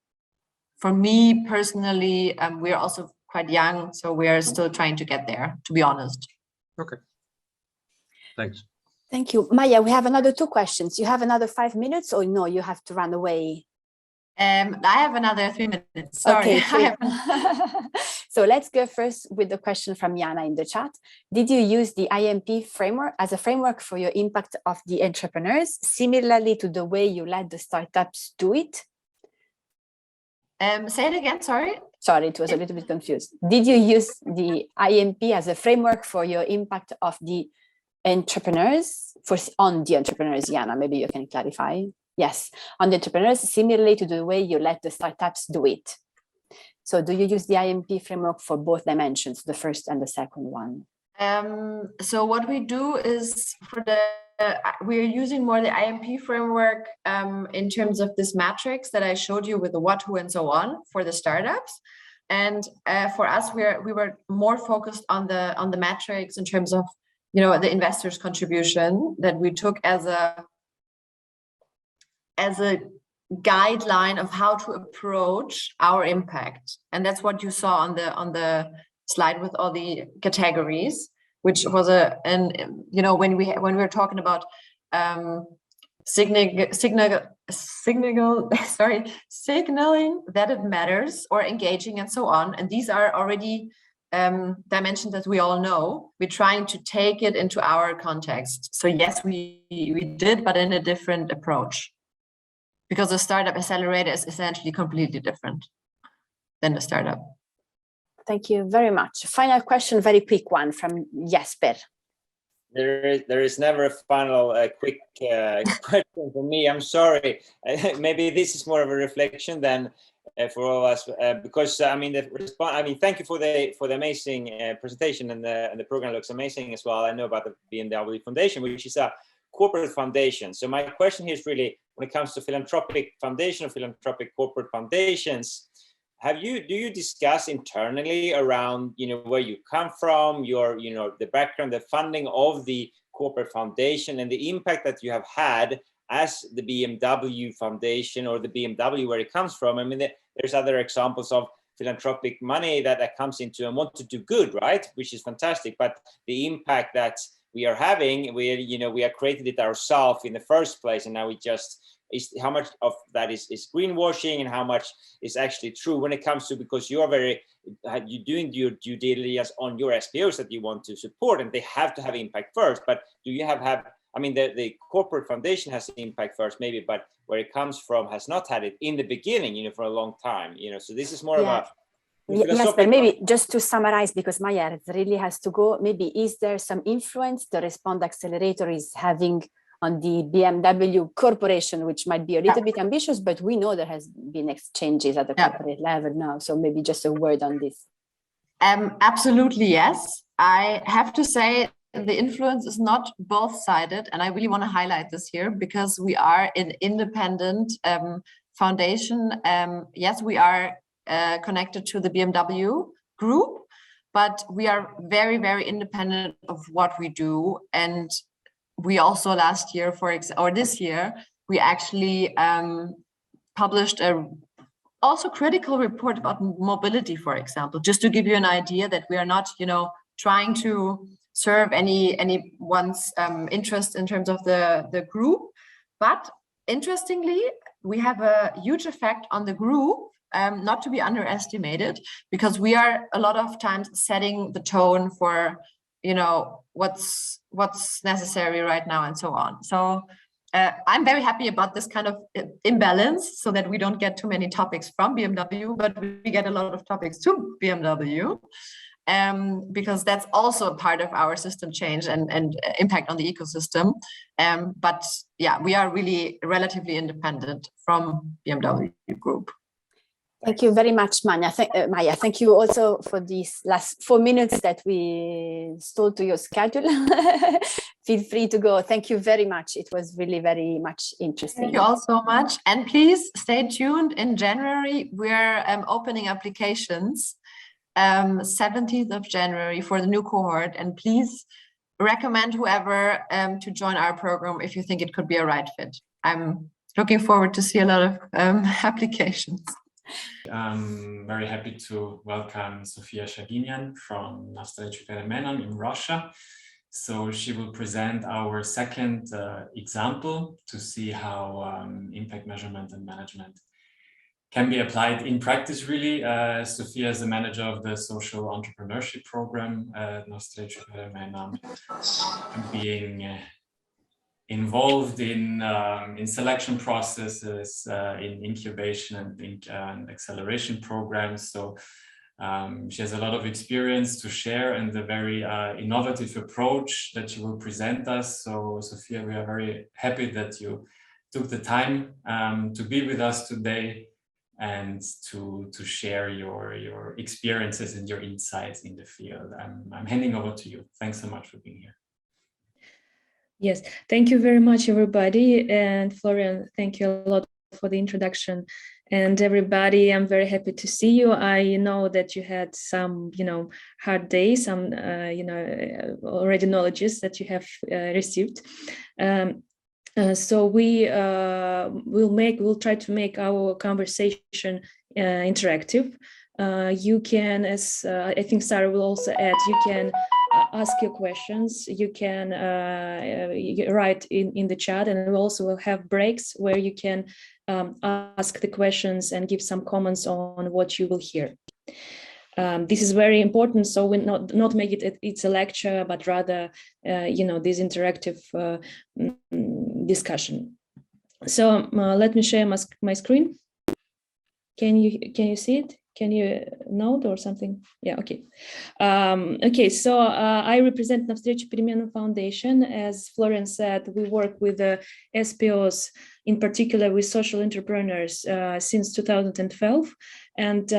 for me personally, we're also quite young, so we are still trying to get there, to be honest. Okay. Thanks. Thank you. Maya, we have another 2 questions. You have another 5 minutes or no, you have to run away? I have another 3 minutes. Sorry. Okay, so let's go first with the question from Jana in the chat. Did you use the IMP framework as a framework for your impact of the entrepreneurs, similarly to the way you let the startups do it? Say it again, sorry. Sorry, it was a little bit confused. Did you use the IMP as a framework for your impact of the entrepreneurs, on the entrepreneurs, Jana? Maybe you can clarify. Yes, on the entrepreneurs, similarly to the way you let the startups do it. So do you use the IMP framework for both dimensions, the first and the second one? So what we do is we're using more the IMP framework in terms of this matrix that I showed you with the what, who, and so on for the startups. And for us, we were more focused on the matrix in terms of, you know, the investors' contribution that we took as a guideline of how to approach our impact. And that's what you saw on the slide with all the categories, which was you know, when we were talking about signaling that it matters, or engaging, and so on. And these are already dimensions that we all know. We're trying to take it into our context. So yes, we did, but in a different approach, because the startup accelerator is essentially completely different than the startup. Thank you very much. Final question, very quick one from Jesper. There is never a final quick question for me. I'm sorry. Maybe this is more of a reflection than for all of us, because I mean, thank you for the amazing presentation, and the program looks amazing as well. I know about the BMW Foundation, which is a corporate foundation. So my question here is really, when it comes to philanthropic foundation or philanthropic corporate foundations, do you discuss internally around, you know, where you come from, your, you know, the background, the funding of the corporate foundation, and the impact that you have had as the BMW Foundation, or the BMW, where it comes from? I mean, there's other examples of philanthropic money that comes into and want to do good, right? Which is fantastic. But the impact that we are having, we have created it ourselves in the first place, and now we just, how much of that is greenwashing, and how much is actually true when it comes to, because you're doing your due diligence on your SPOs that you want to support, and they have to have impact first. But do you have I mean, the corporate foundation has impact first, maybe, but where it comes from has not had it in the beginning, you know, for a long time, you know. So this is more of a yes, but maybe just to summarize, because Maya really has to go, maybe is there some influence the Respond Accelerator is having on the BMW Corporation, which might be a little bit ambitious, but we know there has been exchanges at the corporate level now. So maybe just a word on this. Absolutely, yes. I have to say the influence is not both-sided, and I really want to highlight this here, because we are an independent foundation. Yes, we are connected to the BMW group, but we are very, very independent of what we do. And we also last year, or this year, we actually published a also critical report about mobility, for example, just to give you an idea that we are not, you know, trying to serve anyone's interest in terms of the group. But interestingly, we have a huge effect on the group, not to be underestimated, because we are a lot of times setting the tone for, you know, what's necessary right now, and so on. So I'm very happy about this kind of imbalance, so that we don't get too many topics from BMW, but we get a lot of topics to BMW, because that's also a part of our system change and impact on the ecosystem. But yeah, we are really relatively independent from BMW Group. Thank you very much, Maya. Maya, thank you also for these last 4 minutes that we stole to your schedule. Feel free to go. Thank you very much. It was really very much interesting. Thank you all so much. And please stay tuned. In January, we're opening applications, 17th of January, for the new cohort. And please recommend whoever to join our program if you think it could be a right fit. I'm looking forward to see a lot of applications. I'm very happy to welcome Sofia Shaginian from Nastaletschikaya Menon in Russia. So she will present our second example to see how impact measurement and management can be applied in practice, really. Sophia is the manager of the social entrepreneurship program at Nostra Experiment, being involved in selection processes, in incubation and acceleration programs. So she has a lot of experience to share and a very innovative approach that she will present us. So Sophia, we are very happy that you took the time to be with us today and to share your experiences and your insights in the field. I'm handing over to you. Thanks so much for being here. Yes, thank you very much, everybody. And Florian, thank you a lot for the introduction. And everybody, I'm very happy to see you. I know that you had some, hard days, some, already knowledges that you have received. So we'll try to make our conversation interactive. You can, as I think Sarah will also add, you can ask your questions, you can write in the chat, and we also will have breaks where you can ask the questions and give some comments on what you will hear. This is very important, so we not make it's a lecture, but rather this interactive discussion. So let me share my screen. Can you see it? Can you note or something? Yeah, okay. Okay, so I represent Навстречу Переменам Foundation. As Florian said, we work with the SPOs, in particular with social entrepreneurs since 2012. And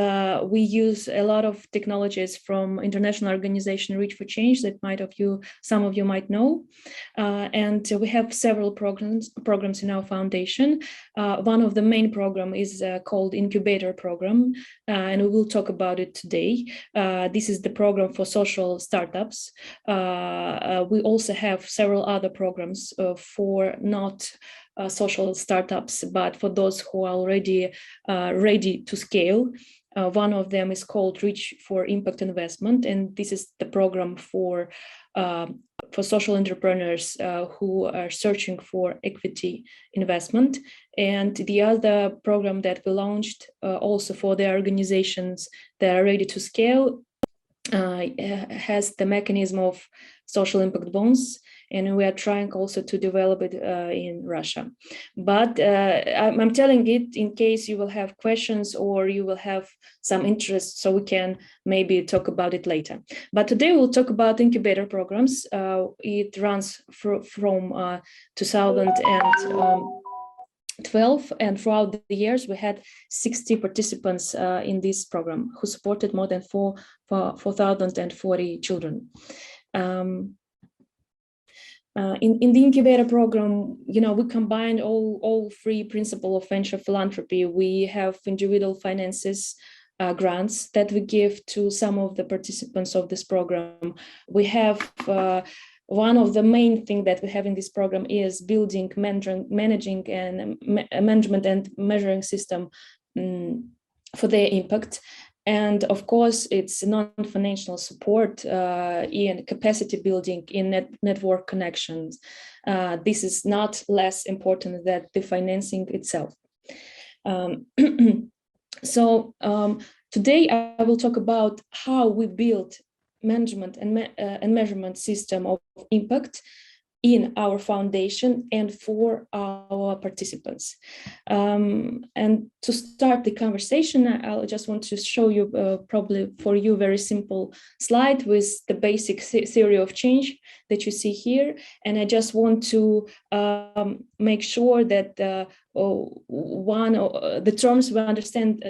we use a lot of technologies from international organization Reach for Change that some of you might know. And we have several programs in our foundation. One of the main program is called Incubator program, and we will talk about it today. This is the program for social startups. We also have several other programs for not social startups, but for those who are already ready to scale. One of them is called Reach for Impact Investment, and this is the program for social entrepreneurs who are searching for equity investment. And the other program that we launched also for the organizations that are ready to scale has the mechanism of social impact bonds, and we are trying also to develop it in Russia. But I'm telling it in case you will have questions or you will have some interest, so we can maybe talk about it later. But today we'll talk about incubator programs. It runs from 2012, and throughout the years we had 60 participants in this program who supported more than 4,040 children. In the incubator program, we combined all three principles of venture philanthropy. We have individual finances, grants that we give to some of the participants of this program. We have one of the main things that we have in this program is building, managing and management and measuring system for their impact. And of course, it's non-financial support in capacity building, in network connections. This is not less important than the financing itself. So today I will talk about how we build management and measurement system of impact in our foundation and for our participants. And to start the conversation, I just want to show you probably for you very simple slide with the basic theory of change that you see here. And I just want to make sure that the terms we understand,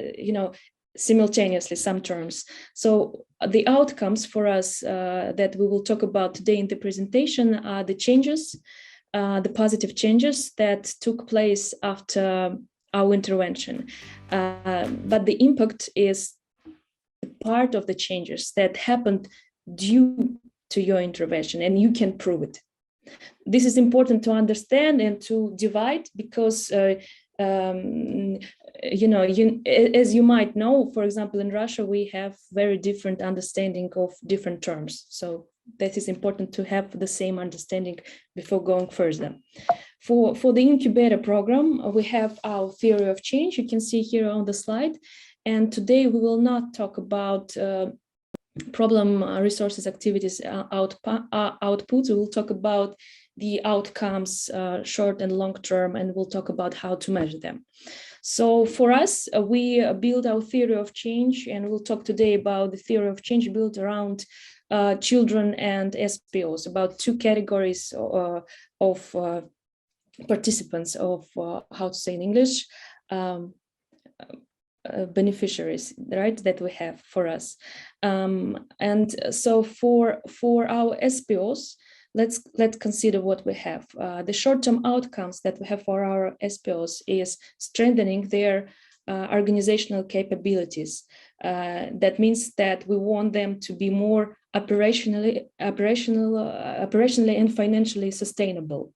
simultaneously, some terms. So the outcomes for us that we will talk about today in the presentation are the changes, the positive changes that took place after our intervention. But the impact is part of the changes that happened due to your intervention, and you can prove it. This is important to understand and to divide because as you might know, for example, in Russia, we have very different understanding of different terms. So that is important to have the same understanding before going further. For the incubator program, we have our theory of change. You can see here on the slide. And today we will not talk about problem, resources, activities, outputs. We will talk about the outcomes, short and long term, and we'll talk about how to measure them. So for us, we build our theory of change, and we'll talk today about the theory of change built around children and SPOs, about two categories of participants, of how to say in English, beneficiaries, right, that we have for us. And so for our SPOs, let's consider what we have. The short-term outcomes that we have for our SPOs is strengthening their organizational capabilities. That means that we want them to be more operationally and financially sustainable.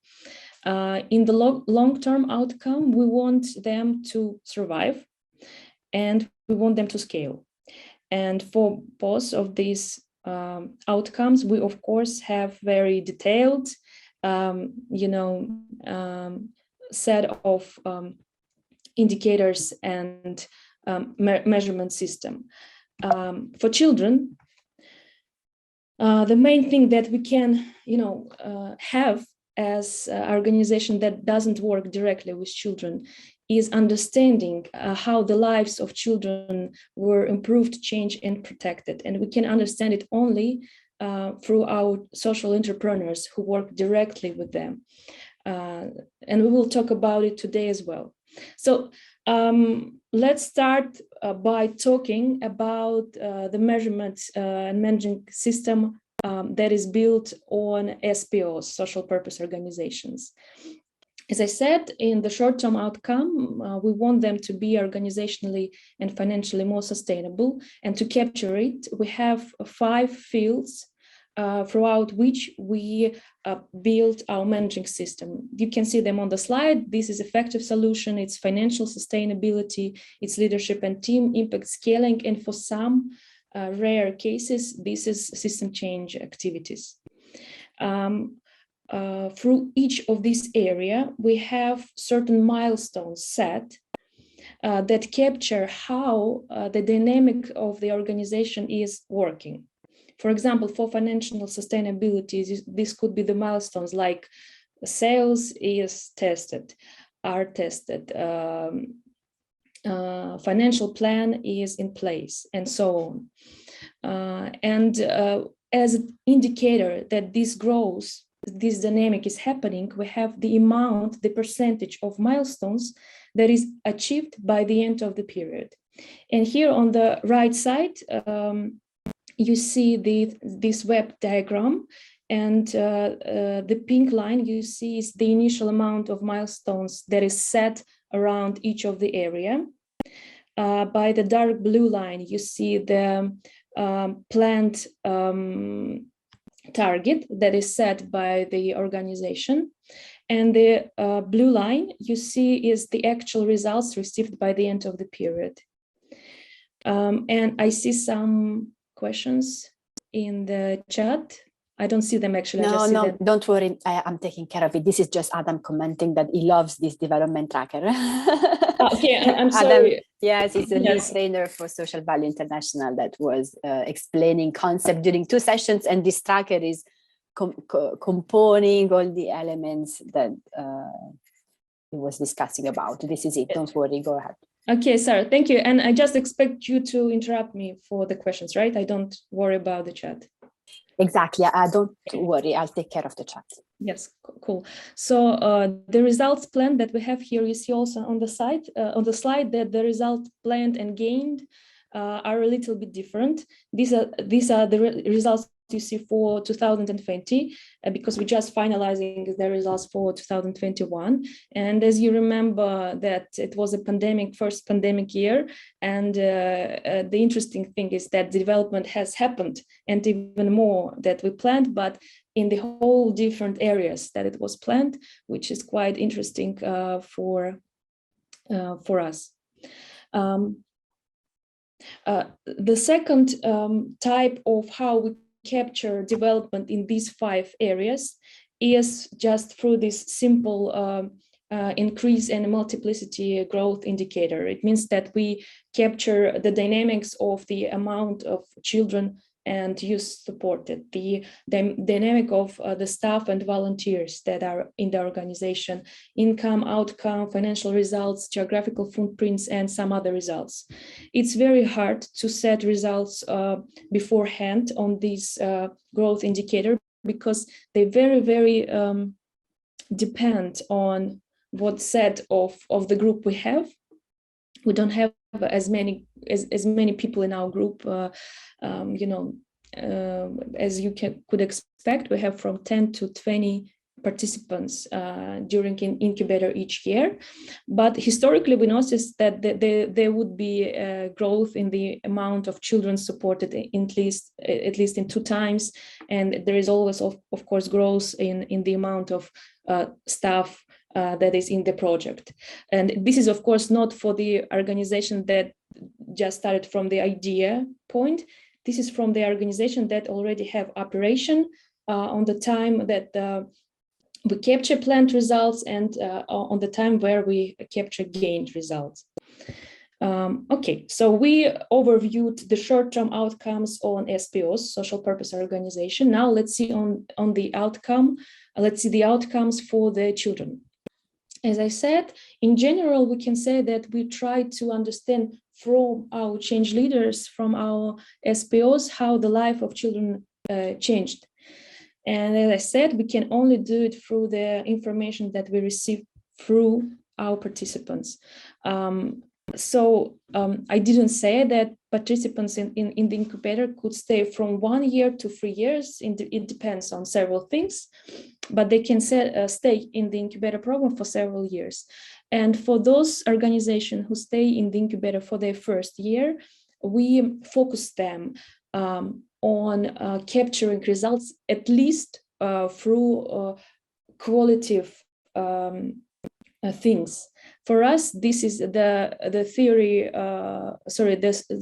In the long-term outcome, we want them to survive, and we want them to scale. And for both of these outcomes, we of course have very detailed, set of indicators and measurement system. For children, the main thing that we can, have as an organization that doesn't work directly with children is understanding how the lives of children were improved, changed, and protected. And we can understand it only through our social entrepreneurs who work directly with them. And we will talk about it today as well. So let's start by talking about the measurement and managing system that is built on SPOs, social purpose organizations. As I said, in the short-term outcome, we want them to be organizationally and financially more sustainable. And to capture it, we have 5 fields throughout which we build our managing system. You can see them on the slide. This is effective solution, it's financial sustainability, it's leadership and team impact scaling, and for some rare cases, this is system change activities. Through each of these areas, we have certain milestones set that capture how the dynamic of the organization is working. For example, for financial sustainability, this could be the milestones like sales are tested, financial plan is in place, and so on. As an indicator that this grows, this dynamic is happening, we have the percentage of milestones that is achieved by the end of the period. And here on the right side, you see this web diagram, and the pink line you see is the initial amount of milestones that is set around each of the area. By the dark blue line, you see the planned target that is set by the organization. And the blue line you see is the actual results received by the end of the period. And I see some questions in the chat. I don't see them actually. No, don't worry. I'm taking care of it. This is just Adam commenting that he loves this development tracker. Okay, I'm sorry. Adam, yes, he's a lead trainer for Social Value International that was explaining concept during 2 sessions, and this tracker is componing all the elements that he was discussing about. This is it. Don't worry. Go ahead. Okay, Sarah, thank you. And I just expect you to interrupt me for the questions, right? I don't worry about the chat. Exactly. Don't worry. I'll take care of the chat. Yes, cool. So the results plan that we have here, you see also on the slide that the result planned and gained are a little bit different. These are the results you see for 2020 because we're just finalizing the results for 2021. And as you remember that it was a first pandemic year, and the interesting thing is that development has happened, and even more that we planned, but in the whole different areas that it was planned, which is quite interesting for us. The second type of how we capture development in these 5 areas is just through this simple increase in multiplicity growth indicator. It means that we capture the dynamics of the amount of children and youth supported, the dynamic of the staff and volunteers that are in the organization, income, outcome, financial results, geographical footprints, and some other results. It's very hard to set results beforehand on this growth indicator because they very depend on what set of the group we have. We don't have as many people in our group, as you could expect. We have from 10 to 20 participants during an incubator each year. But historically, we noticed that there would be growth in the amount of children supported at least in 2 times. And there is always, of course, growth in the amount of staff that is in the project. And this is, of course, not for the organization that just started from the idea point. This is from the organization that already have operation on the time that we capture planned results and on the time where we capture gained results. Okay, so we overviewed the short-term outcomes on SPOs, social purpose organization. Now let's see on the outcome. Let's see the outcomes for the children. As I said, in general, we can say that we try to understand from our change leaders, from our SPOs, how the life of children changed. And as I said, we can only do it through the information that we receive through our participants. I didn't say that participants in the incubator could stay from 1 year to 3 years. It depends on several things, but they can stay in the incubator program for several years. And for those organizations who stay in the incubator for their first year, we focus them on capturing results, at least through qualitative things. For us, this is the theory,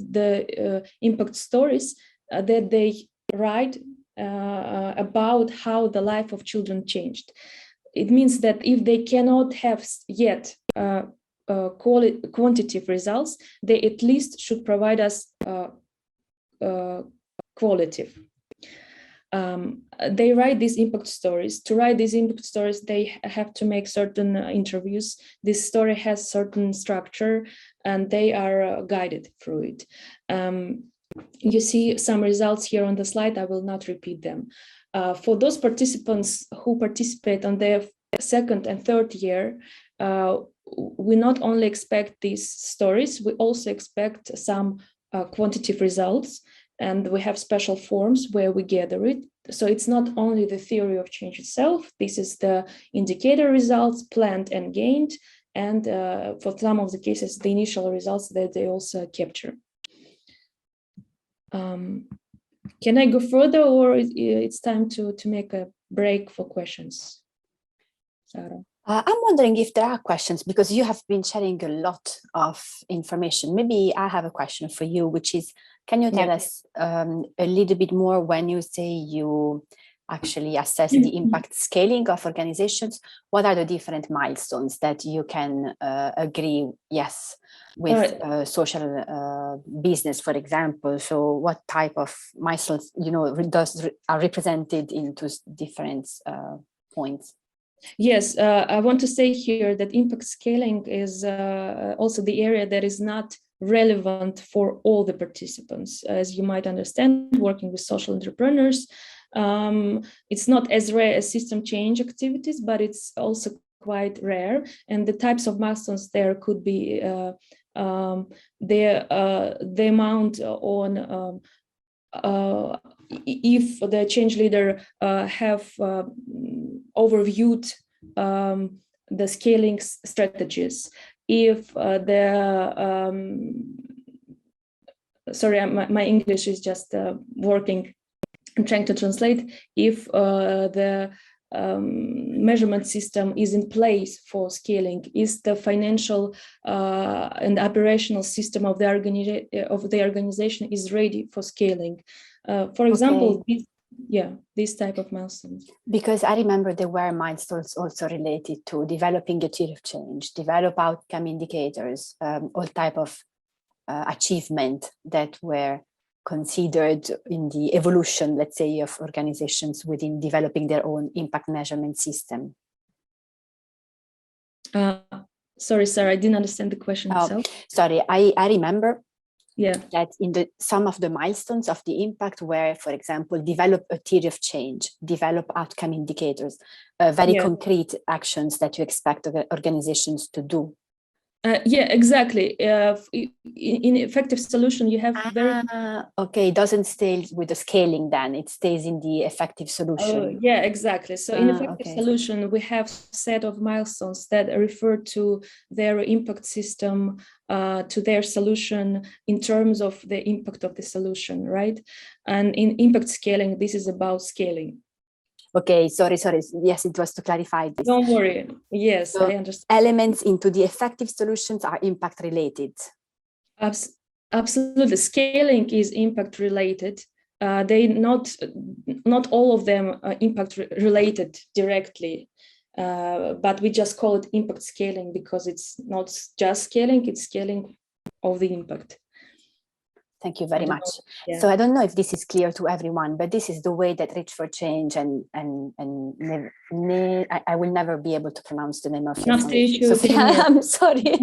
the impact stories that they write about how the life of children changed. It means that if they cannot have yet quantitative results, they at least should provide us qualitative. They write these impact stories. To write these impact stories, they have to make certain interviews. This story has certain structure and they are guided through it. You see some results here on the slide. I will not repeat them. For those participants who participate on their second and third year, we not only expect these stories, we also expect some quantitative results. And we have special forms where we gather it. So it's not only the theory of change itself. This is the indicator results, planned and gained. And for some of the cases, the initial results that they also capture. Can I go further, or it's time to make a break for questions? Sarah? I'm wondering if there are questions, because you have been sharing a lot of information. Maybe I have a question for you, which is, can you tell us a little bit more when you say you actually assess the impact scaling of organizations? What are the different milestones that you can agree, yes, with social business, for example? So what type of milestones, are represented into different points? Yes, I want to say here that impact scaling is also the area that is not relevant for all the participants. As you might understand, working with social entrepreneurs, it's not as rare as system change activities, but it's also quite rare. And the types of milestones there could be the amount on if the change leader have overviewed the scaling strategies, if sorry, my English is just working. I'm trying to translate. If the measurement system is in place for scaling, is the financial and operational system of the organization is ready for scaling. For example, this type of milestones. Because I remember there were milestones also related to developing a theory of change, develop outcome indicators, all type of achievement that were considered in the evolution, let's say, of organizations within developing their own impact measurement system. Sorry, Sarah, I didn't understand the question itself. Sorry, I remember that in some of the milestones of the impact were, for example, develop a theory of change, develop outcome indicators, very concrete actions that you expect organizations to do. Exactly. In effective solution, you have okay, it doesn't stay with the scaling then, it stays in the effective solution. Yeah, exactly. So in effective solution, we have set of milestones that refer to their impact system, to their solution in terms of the impact of the solution, right? And in impact scaling, this is about scaling. Okay, sorry. Yes, it was to clarify this. Don't worry. Yes, so I understand. Elements into the effective solutions are impact related. Absolutely, scaling is impact related. They not all of them are impact related directly, but we just call it impact scaling because it's not just scaling; it's scaling of the impact. Thank you very much. So I don't know if this is clear to everyone, but this is the way that Reach for Change and I will never be able to pronounce the name of your foundation. Sophia, I'm sorry.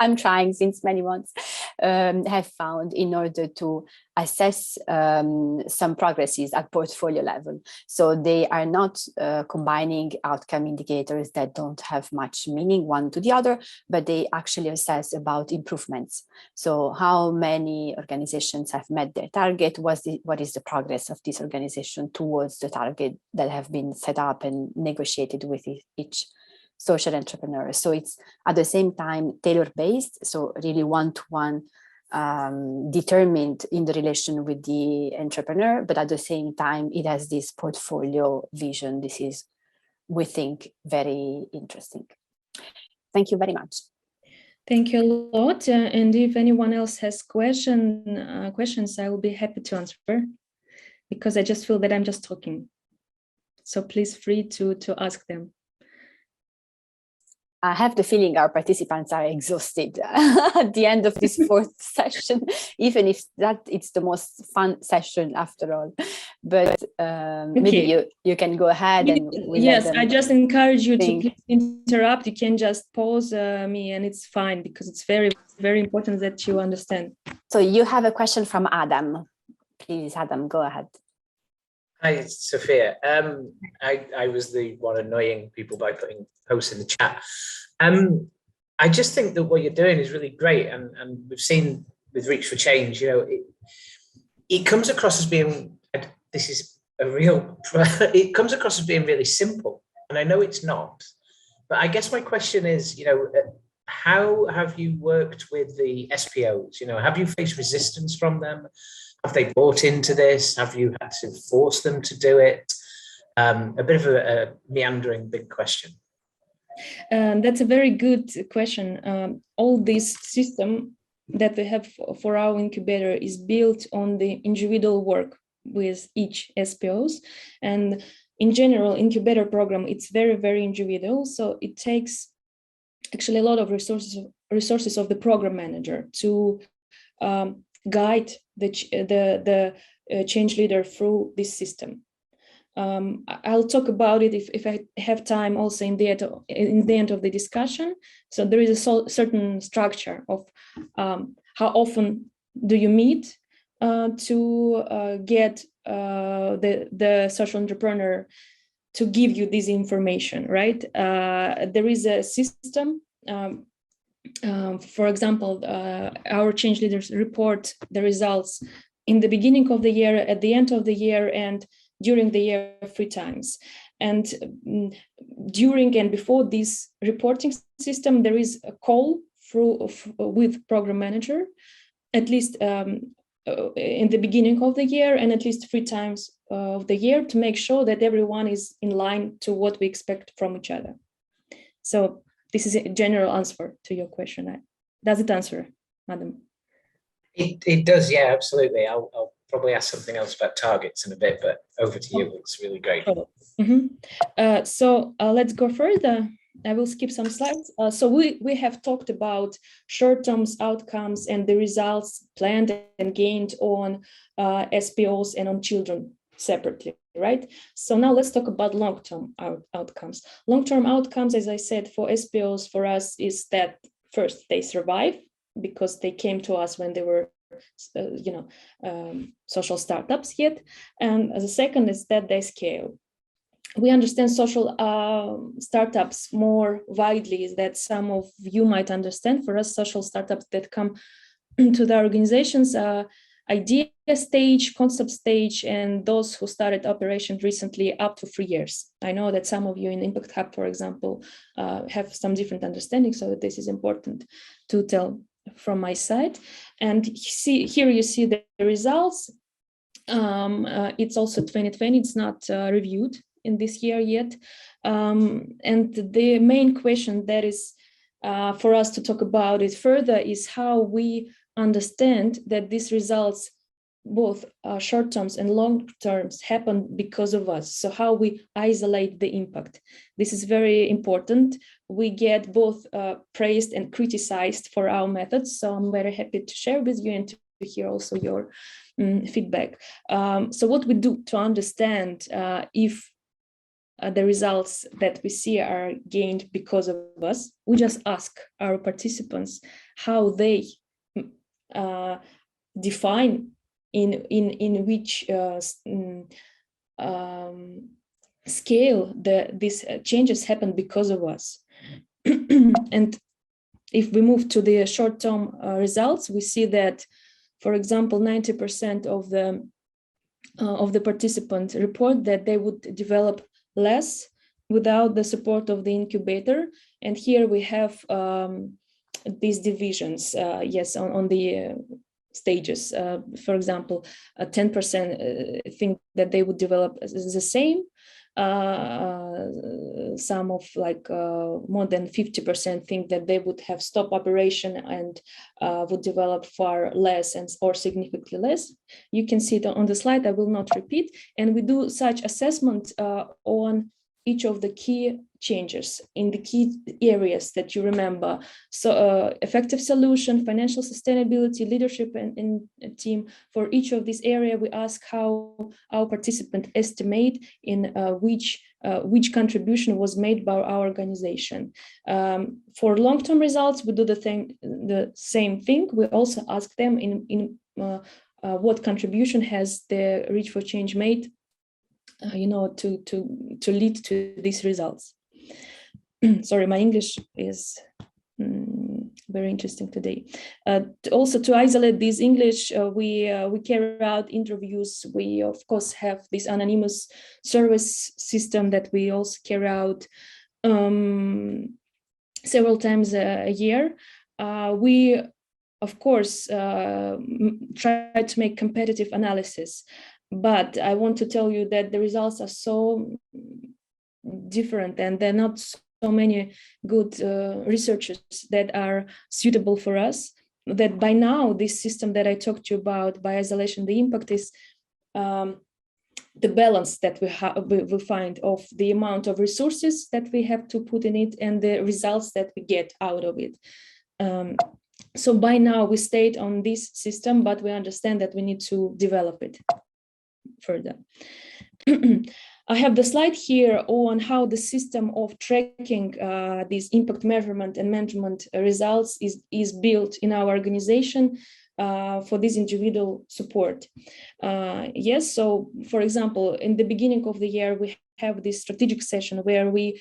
I'm trying since many months. Have found in order to assess some progresses at portfolio level. So they are not combining outcome indicators that don't have much meaning one to the other, but they actually assess about improvements. So how many organizations have met their target? What is the progress of this organization towards the target that have been set up and negotiated with each social entrepreneur? So it's at the same time tailor-based, so really one-to-one, determined in the relation with the entrepreneur, but at the same time, it has this portfolio vision. This is, we think, very interesting. Thank you very much. Thank you a lot. And if anyone else has questions, I will be happy to answer, because I just feel that I'm just talking. So please free to ask them. I have the feeling our participants are exhausted at the end of this fourth session, even if it's the most fun session after all. But maybe you can go ahead and yes, I just encourage you to please interrupt. You can just pause me and it's fine, because it's very, very important that you understand. So you have a question from Adam. Please, Adam, go ahead. Hi, Sophia. I was the one annoying people by putting posts in the chat. I just think that what you're doing is really great, and we've seen with Reach for Change, you know, it comes across as being, this is a real, it comes across as being really simple, and I know it's not. But I guess my question is, you know, how have you worked with the SPOs? You know, have you faced resistance from them? Have they bought into this? Have you had to force them to do it? A bit of a meandering big question. That's a very good question. All this system that we have for our incubator is built on the individual work with each SPOs. And in general, incubator program, it's very, very individual. So it takes actually a lot of resources of the program manager to guide the change leader through this system. I'll talk about it if I have time also in the end of the discussion. So there is a certain structure of how often do you meet to get the social entrepreneur to give you this information, right? There is a system. For example, our change leaders report the results in the beginning of the year, at the end of the year, and during the year 3 times. And during and before this reporting system, there is a call with program manager, at least in the beginning of the year, and at least 3 times of the year, to make sure that everyone is in line to what we expect from each other. So this is a general answer to your question. Does it answer, Madam? It does, yeah, absolutely. I'll probably ask something else about targets in a bit, but over to you. It's really great. So let's go further. I will skip some slides. So we have talked about short-term outcomes and the results planned and gained on SPOs and on children separately, right? So now let's talk about long-term outcomes. Long-term outcomes, as I said, for SPOs for us is that first they survive because they came to us when they were social startups yet. And the second is that they scale. We understand social startups more widely that some of you might understand. For us, social startups that come to the organizations, idea stage, concept stage, and those who started operation recently up to 3 years. I know that some of you in Impact Hub, for example, have some different understanding, so this is important to tell from my side. And here you see the results. It's also 2020, it's not reviewed in this year yet. And the main question that is for us to talk about it further is how we understand that these results, both short terms and long terms, happen because of us. So how we isolate the impact. This is very important. We get both praised and criticized for our methods. So I'm very happy to share with you and to hear also your feedback. So what we do to understand if the results that we see are gained because of us, we just ask our participants how they define in which scale these changes happen because of us. And if we move to the short-term results, we see that, for example, 90% of the participants report that they would develop less without the support of the incubator. And here we have these divisions, yes, on the stages. For example, 10% think that they would develop the same. Some of more than 50% think that they would have stopped operation and would develop far less or significantly less. You can see it on the slide, I will not repeat. And we do such assessment on each of the key changes in the key areas that you remember. So effective solution, financial sustainability, leadership and team. For each of these areas, we ask how our participant estimate in which contribution was made by our organization. For long-term results, we do the same thing. We also ask them in what contribution has the Reach for Change made to lead to these results. Sorry, my English is very interesting today. Also, to isolate this English, we carry out interviews. We, of course, have this anonymous service system that we also carry out several times a year. We, of course, try to make competitive analysis. But I want to tell you that the results are so different and there are not so many good researchers that are suitable for us, that by now this system that I talked to you about by isolation, the impact is the balance that we find of the amount of resources that we have to put in it and the results that we get out of it. So by now we stayed on this system, but we understand that we need to develop it further. I have the slide here on how the system of tracking these impact measurement and management results is built in our organization for this individual support. Yes, so for example, in the beginning of the year, we have this strategic session where we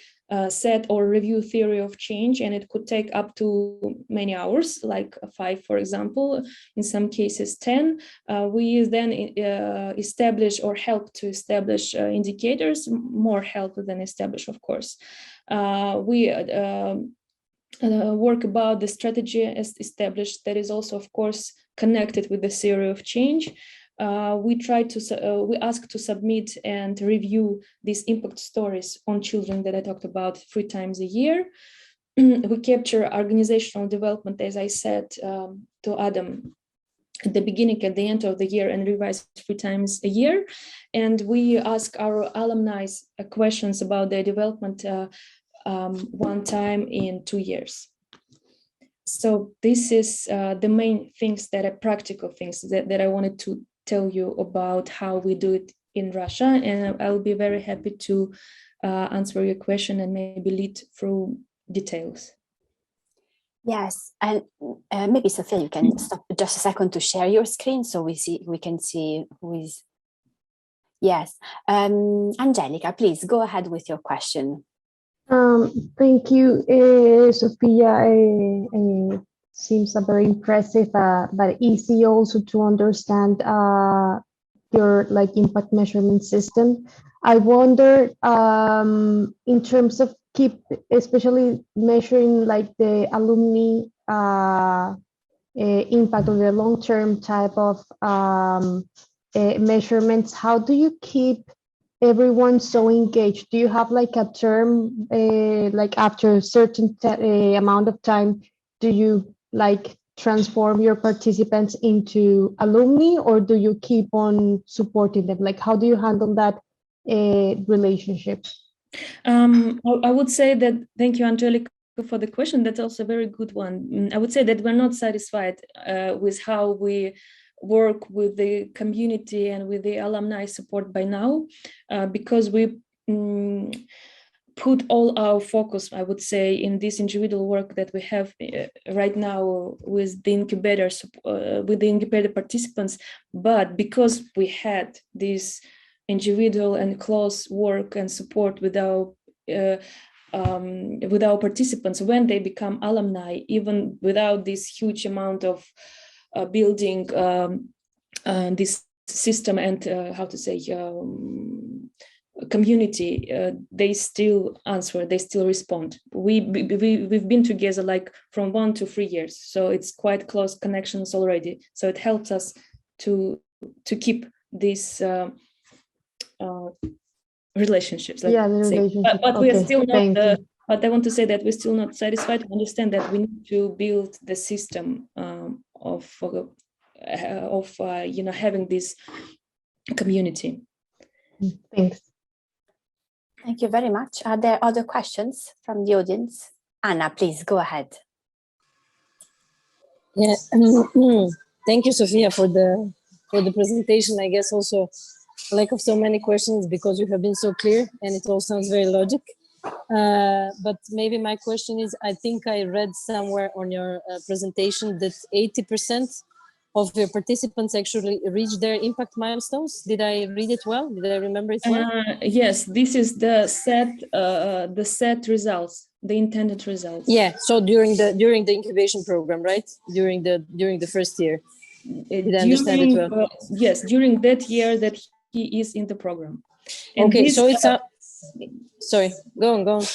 set or review theory of change, and it could take up to many hours, like 5, for example, in some cases 10. We then establish or help to establish indicators, more help than establish, of course. We work about the strategy as established that is also, of course, connected with the theory of change. We ask to submit and review these impact stories on children that I talked about 3 times a year. We capture organizational development, as I said to Adam at the beginning, at the end of the year, and revise 3 times a year. And we ask our alumni questions about their development 1 time in 2 years. So this is the main things that are practical things that I wanted to tell you about how we do it in Russia. And I'll be very happy to answer your question and maybe lead through details. Yes, and maybe Sophia, you can stop just a second to share your screen so we can see who is. Yes, Angelica, please go ahead with your question. Thank you, Sophia. Seems very impressive, but easy also to understand your impact measurement system. I wonder, in terms of especially measuring the alumni impact of the long-term type of measurements, how do you keep everyone so engaged? Do you have a term, after a certain amount of time, do you transform your participants into alumni, or do you keep on supporting them? How do you handle that relationship? I would say that, thank you, Angelica, for the question. That's also a very good one. I would say that we're not satisfied with how we work with the community and with the alumni support by now, because we put all our focus, I would say, in this individual work that we have right now with the incubators, with the incubator participants. But because we had this individual and close work and support with our participants, when they become alumni, even without this huge amount of building this system and how to say community, they still answer, they still respond. We've been together from 1 to 3 years, so it's quite close connections already. So it helps us to keep these relationships. Yeah, the relationship. But we are still not. But I want to say that we're still not satisfied. We understand that we need to build the system of having this community. Thanks. Thank you very much. Are there other questions from the audience? Anna, please go ahead. Yeah, thank you, Sophia, for the presentation. I guess also lack of so many questions because you have been so clear and it all sounds very logic. But maybe my question is, I think I read somewhere on your presentation that 80% of your participants actually reach their impact milestones. Did I read it well? Did I remember it well? Yes, this is the set results, the intended results. Yeah. So during the incubation program, right? During the first year. Did I understand it well? Yes, during that year that he is in the program. And okay, so it's sorry, go on.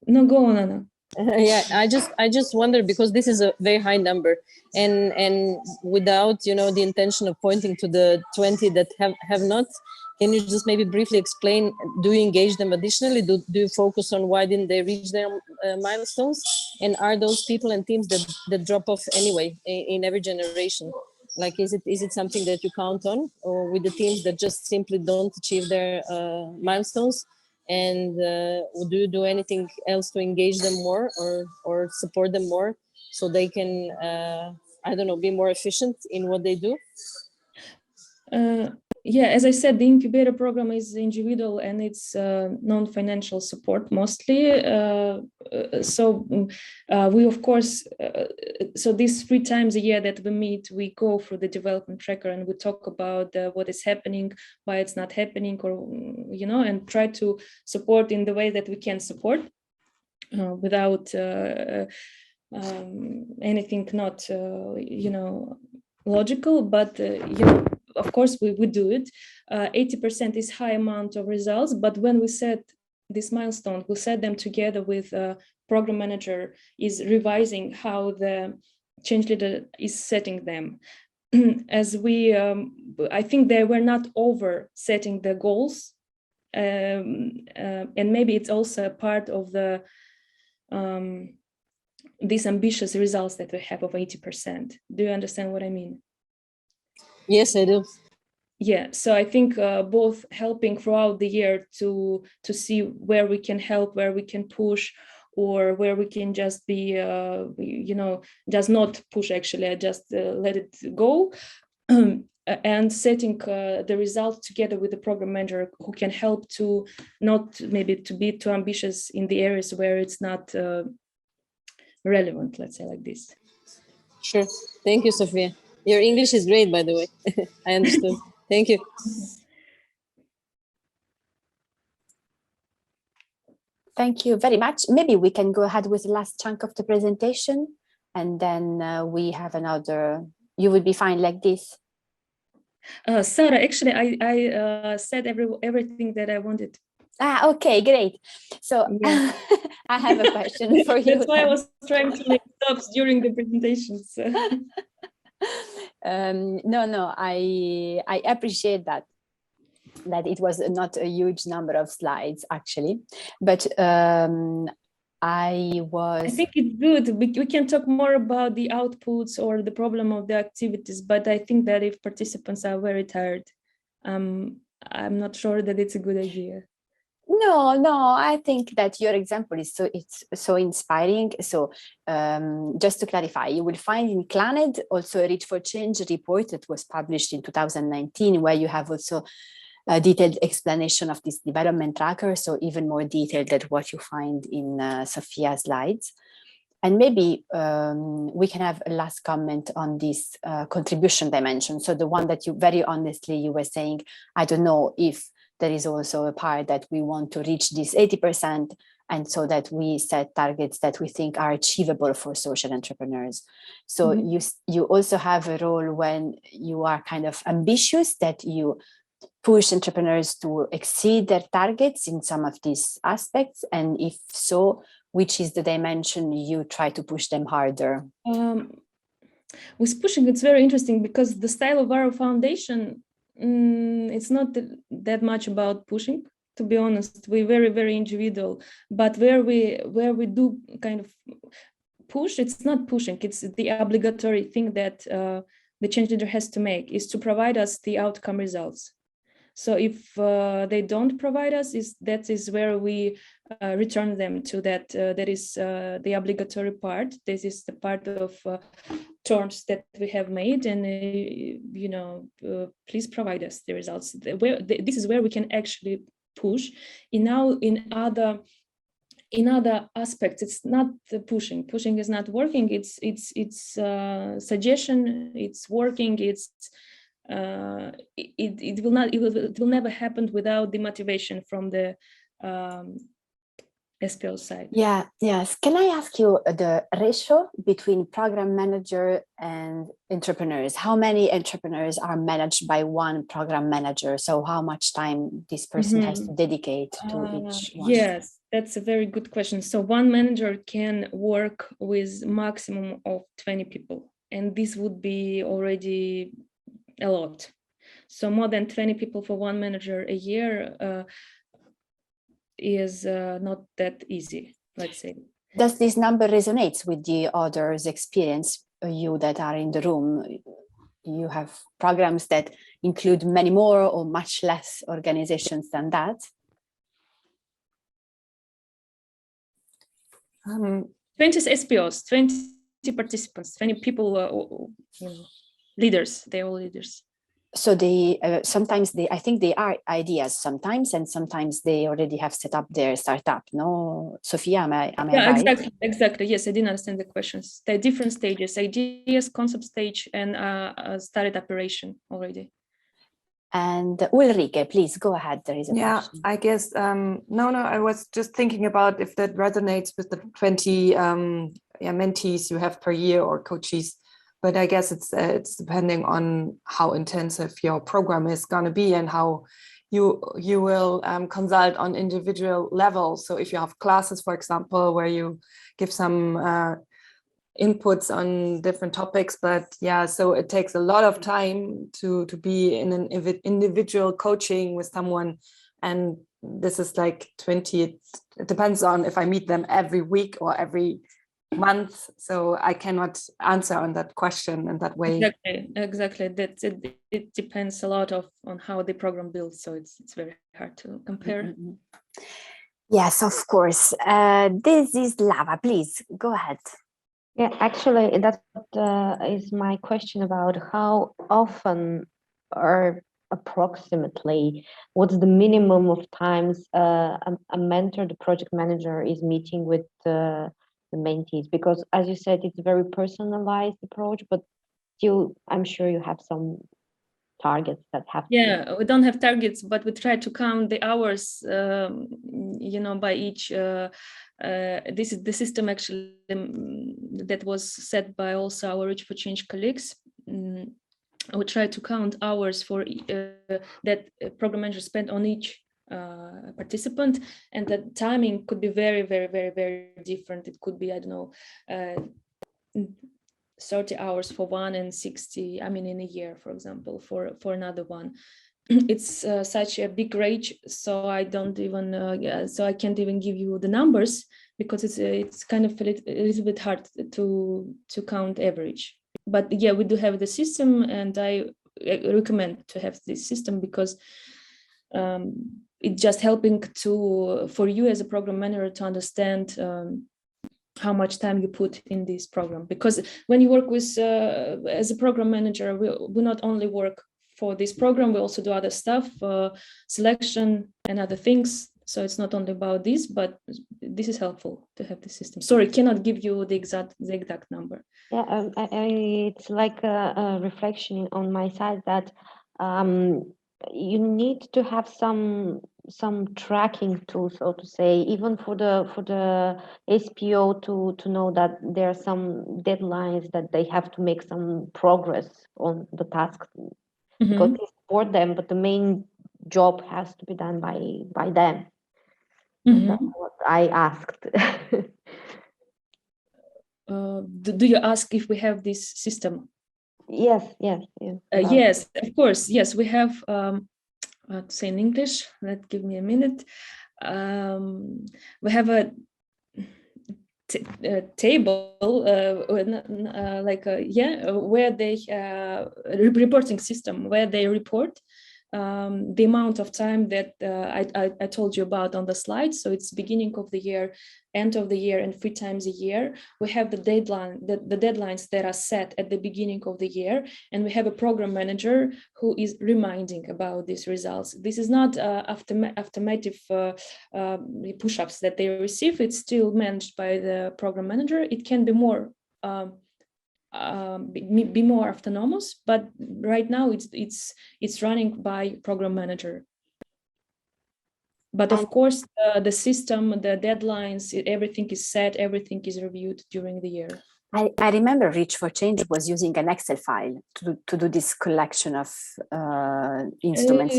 No, go on, Anna. Yeah, I just wonder, because this is a very high number, and without the intention of pointing to the 20 that have not, can you just maybe briefly explain, do you engage them additionally? Do you focus on why didn't they reach their milestones? And are those people and teams that drop off anyway in every generation? Is it something that you count on, or with the teams that just simply don't achieve their milestones? And do you do anything else to engage them more or support them more so they can, I don't know, be more efficient in what they do? Yeah, as I said, the incubator program is individual and it's non-financial support mostly. So we, of course, so these 3 times a year that we meet, we go through the development tracker and we talk about what is happening, why it's not happening, or, and try to support in the way that we can support without anything not, logical, but, of course, we would do it. 80% is high amount of results, but when we set this milestone, we set them together with a program manager is revising how the change leader is setting them. As we, I think they were not over setting the goals, and maybe it's also a part of the these ambitious results that we have of 80%. Do you understand what I mean? Yes, I do. Yeah, so I think both helping throughout the year to see where we can help, where we can push, or where we can just be, just not push, actually, just let it go. And setting the results together with the program manager who can help to not maybe to be too ambitious in the areas where it's not relevant, let's say like this. Sure. Thank you, Sophia. Your English is great, by the way. I understood. Thank you. Thank you very much. Maybe we can go ahead with the last chunk of the presentation, and then we have another. You would be fine like this. Sarah, actually, I said everything that I wanted. Okay, great. So Yeah. I have a question for you. That's why I was trying to make stops during the presentations. No, I appreciate that it was not a huge number of slides actually, but I think it's good. We can talk more about the outputs or the problem of the activities, but I think that if participants are very tired, I'm not sure that it's a good idea. No, I think that your example is so inspiring. So just to clarify, you will find in Clannad also a Reach for Change report that was published in 2019, where you have also a detailed explanation of this development tracker, so even more detailed than what you find in Sophia's slides. And maybe we can have a last comment on this contribution dimension. So the one that you very honestly, you were saying, I don't know if there is also a part that we want to reach this 80%, and so that we set targets that we think are achievable for social entrepreneurs. So you also have a role when you are kind of ambitious, that you push entrepreneurs to exceed their targets in some of these aspects, and if so, which is the dimension you try to push them harder? With pushing, it's very interesting because the style of our foundation, it's not that much about pushing, to be honest. We're very, very individual, but where we do kind of push, it's not pushing, it's the obligatory thing that the change leader has to make, is to provide us the outcome results. So if they don't provide us, that is where we return them to that. That is the obligatory part. This is the part of terms that we have made, and please provide us the results. This is where we can actually push. In other aspects, it's not the pushing. Pushing is not working. It's suggestion. It's working. It will never happen without the motivation from the SPO side. Yes. Can I ask you the ratio between program manager and entrepreneurs? How many entrepreneurs are managed by one program manager? So how much time this person has to dedicate to each one? Yes, that's a very good question. So one manager can work with maximum of 20 people, and this would be already a lot. So more than 20 people for one manager a year is not that easy, let's say. Does this number resonate with the others' experience, you that are in the room? You have programs that include many more or much less organizations than that? 20 SPOs, 20 participants, 20 people, leaders, they're all leaders. So sometimes I think they are ideas sometimes, and sometimes they already have set up their startup. No, Sophia, am I right? Exactly. Yes, I didn't understand the questions. There are different stages: ideas, concept stage, and started operation already. And Ulrike, please go ahead. There is a question. I guess no. I was just thinking about if that resonates with the 20 mentees you have per year or coaches. But I guess it's depending on how intensive your program is going to be and how you will consult on individual levels. So if you have classes, for example, where you give some inputs on different topics, but so it takes a lot of time to be in an individual coaching with someone, and this is like 20. It depends on if I meet them every week or every months, so I cannot answer on that question in that way. Exactly. That's it. It depends a lot on how the program builds, so it's very hard to compare. Mm-hmm. Yes, of course. This is Lava. Please go ahead. Yeah, actually, that is my question about how often or approximately what's the minimum of times a mentor, the project manager, is meeting with the mentees, because as you said, it's a very personalized approach, but still, I'm sure you have some targets that have Yeah, we don't have targets, but we try to count the hours, by each. This is the system actually that was set by also our Reach for Change colleagues. We try to count hours for that program manager spent on each participant, and the timing could be very, very, very, very different. It could be, I don't know, 30 hours for one and 60, in a year, for example, for another one. It's such a big range, so I don't even, so I can't even give you the numbers, because it's kind of a little bit hard to count average. But yeah, we do have the system, and I recommend to have this system, because it's just helping for you as a program manager to understand how much time you put in this program. Because when you work with as a program manager, we not only work for this program, we also do other stuff, selection and other things. So it's not only about this, but this is helpful to have the system. Sorry, cannot give you the exact number. Yeah, it's like a reflection on my side that you need to have some tracking tool, so to say, even for the SPO to know that there are some deadlines, that they have to make some progress on the task, because they support them, but the main job has to be done by them. That's what I asked. Do you ask if we have this system? Yes. Yes, of course. Yes, we have. To say in English, give me a minute. We have a table, where they reporting system, where they report the amount of time that I told you about on the slide. So it's beginning of the year, end of the year, and 3 times a year. We have the deadline, the deadlines that are set at the beginning of the year, and we have a program manager who is reminding about these results. This is not automatic push-ups that they receive. It's still managed by the program manager. It can be more be more autonomous, but right now it's running by program manager. But of course, the system, the deadlines, everything is set, everything is reviewed during the year. I remember Reach for Change was using an Excel file to do this collection of instruments.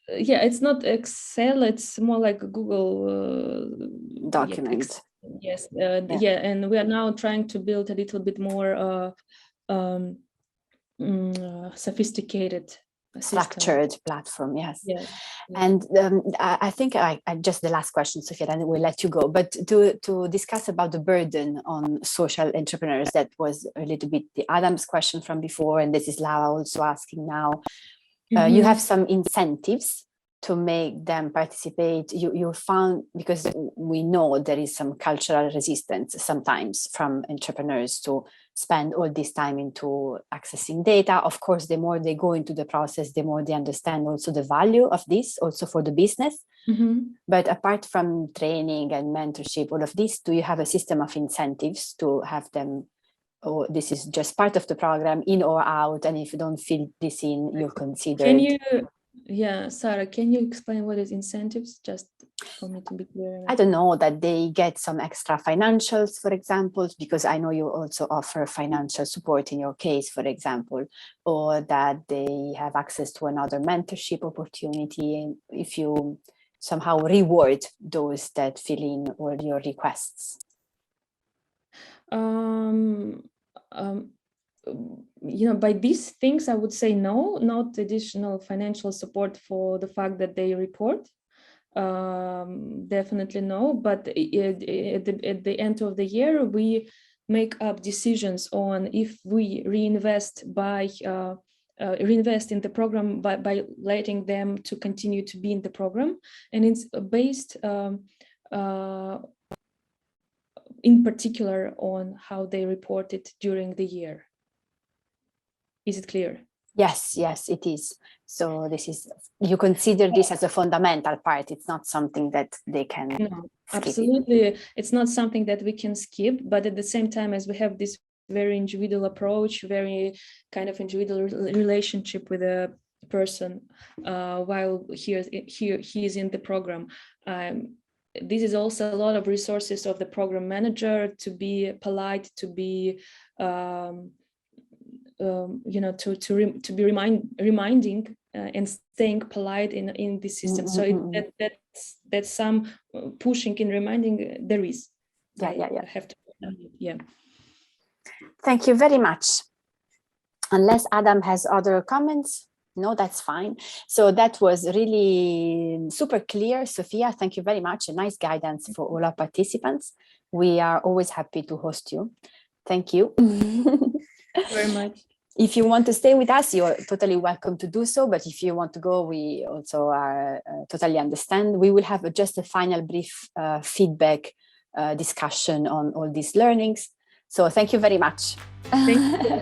It's not Excel, it's more like a Google document. Yes, and we are now trying to build a little bit more sophisticated structured platform. Yes. Yeah. And I think I just the last question, Sophia, and we'll let you go, but to discuss about the burden on social entrepreneurs. That was a little bit the Adam's question from before, and this is Lara also asking now. You have some incentives to make them participate. You found, because we know there is some cultural resistance sometimes from entrepreneurs to spend all this time into accessing data. Of course, the more they go into the process, the more they understand also the value of this, also for the business. But apart from training and mentorship, all of this, do you have a system of incentives to have them, or this is just part of the program, in or out, and if you don't fit this in, you'll consider Can you, Sarah, can you explain what is incentives, just for me to be clear? I don't know, that they get some extra financials, for example, because I know you also offer financial support in your case, for example, or that they have access to another mentorship opportunity, and if you somehow reward those that fill in all your requests. By these things, I would say no, not additional financial support for the fact that they report. definitely no, but at the end of the year, we make up decisions on if we reinvest in the program by letting them to continue to be in the program, and it's based in particular on how they reported during the year. Is it clear? Yes, yes, it is. So this is, you consider this as a fundamental part. It's not something that they can No, skip. absolutely. It's not something that we can skip, but at the same time, as we have this very individual approach, very kind of individual relationship with a person while he is in the program. This is also a lot of resources of the program manager to be polite, to be to be reminding and staying polite in this system. So that's some pushing and reminding there is. Yeah. I have to, yeah. Thank you very much. Unless Adam has other comments, no, that's fine. So that was really super clear, Sophia. Thank you very much. A nice guidance for all our participants. We are always happy to host you. Thank you. Very much. If you want to stay with us, you're totally welcome to do so. But if you want to go, we also are totally understand. We will have just a final brief feedback discussion on all these learnings. So thank you very much. Thank you.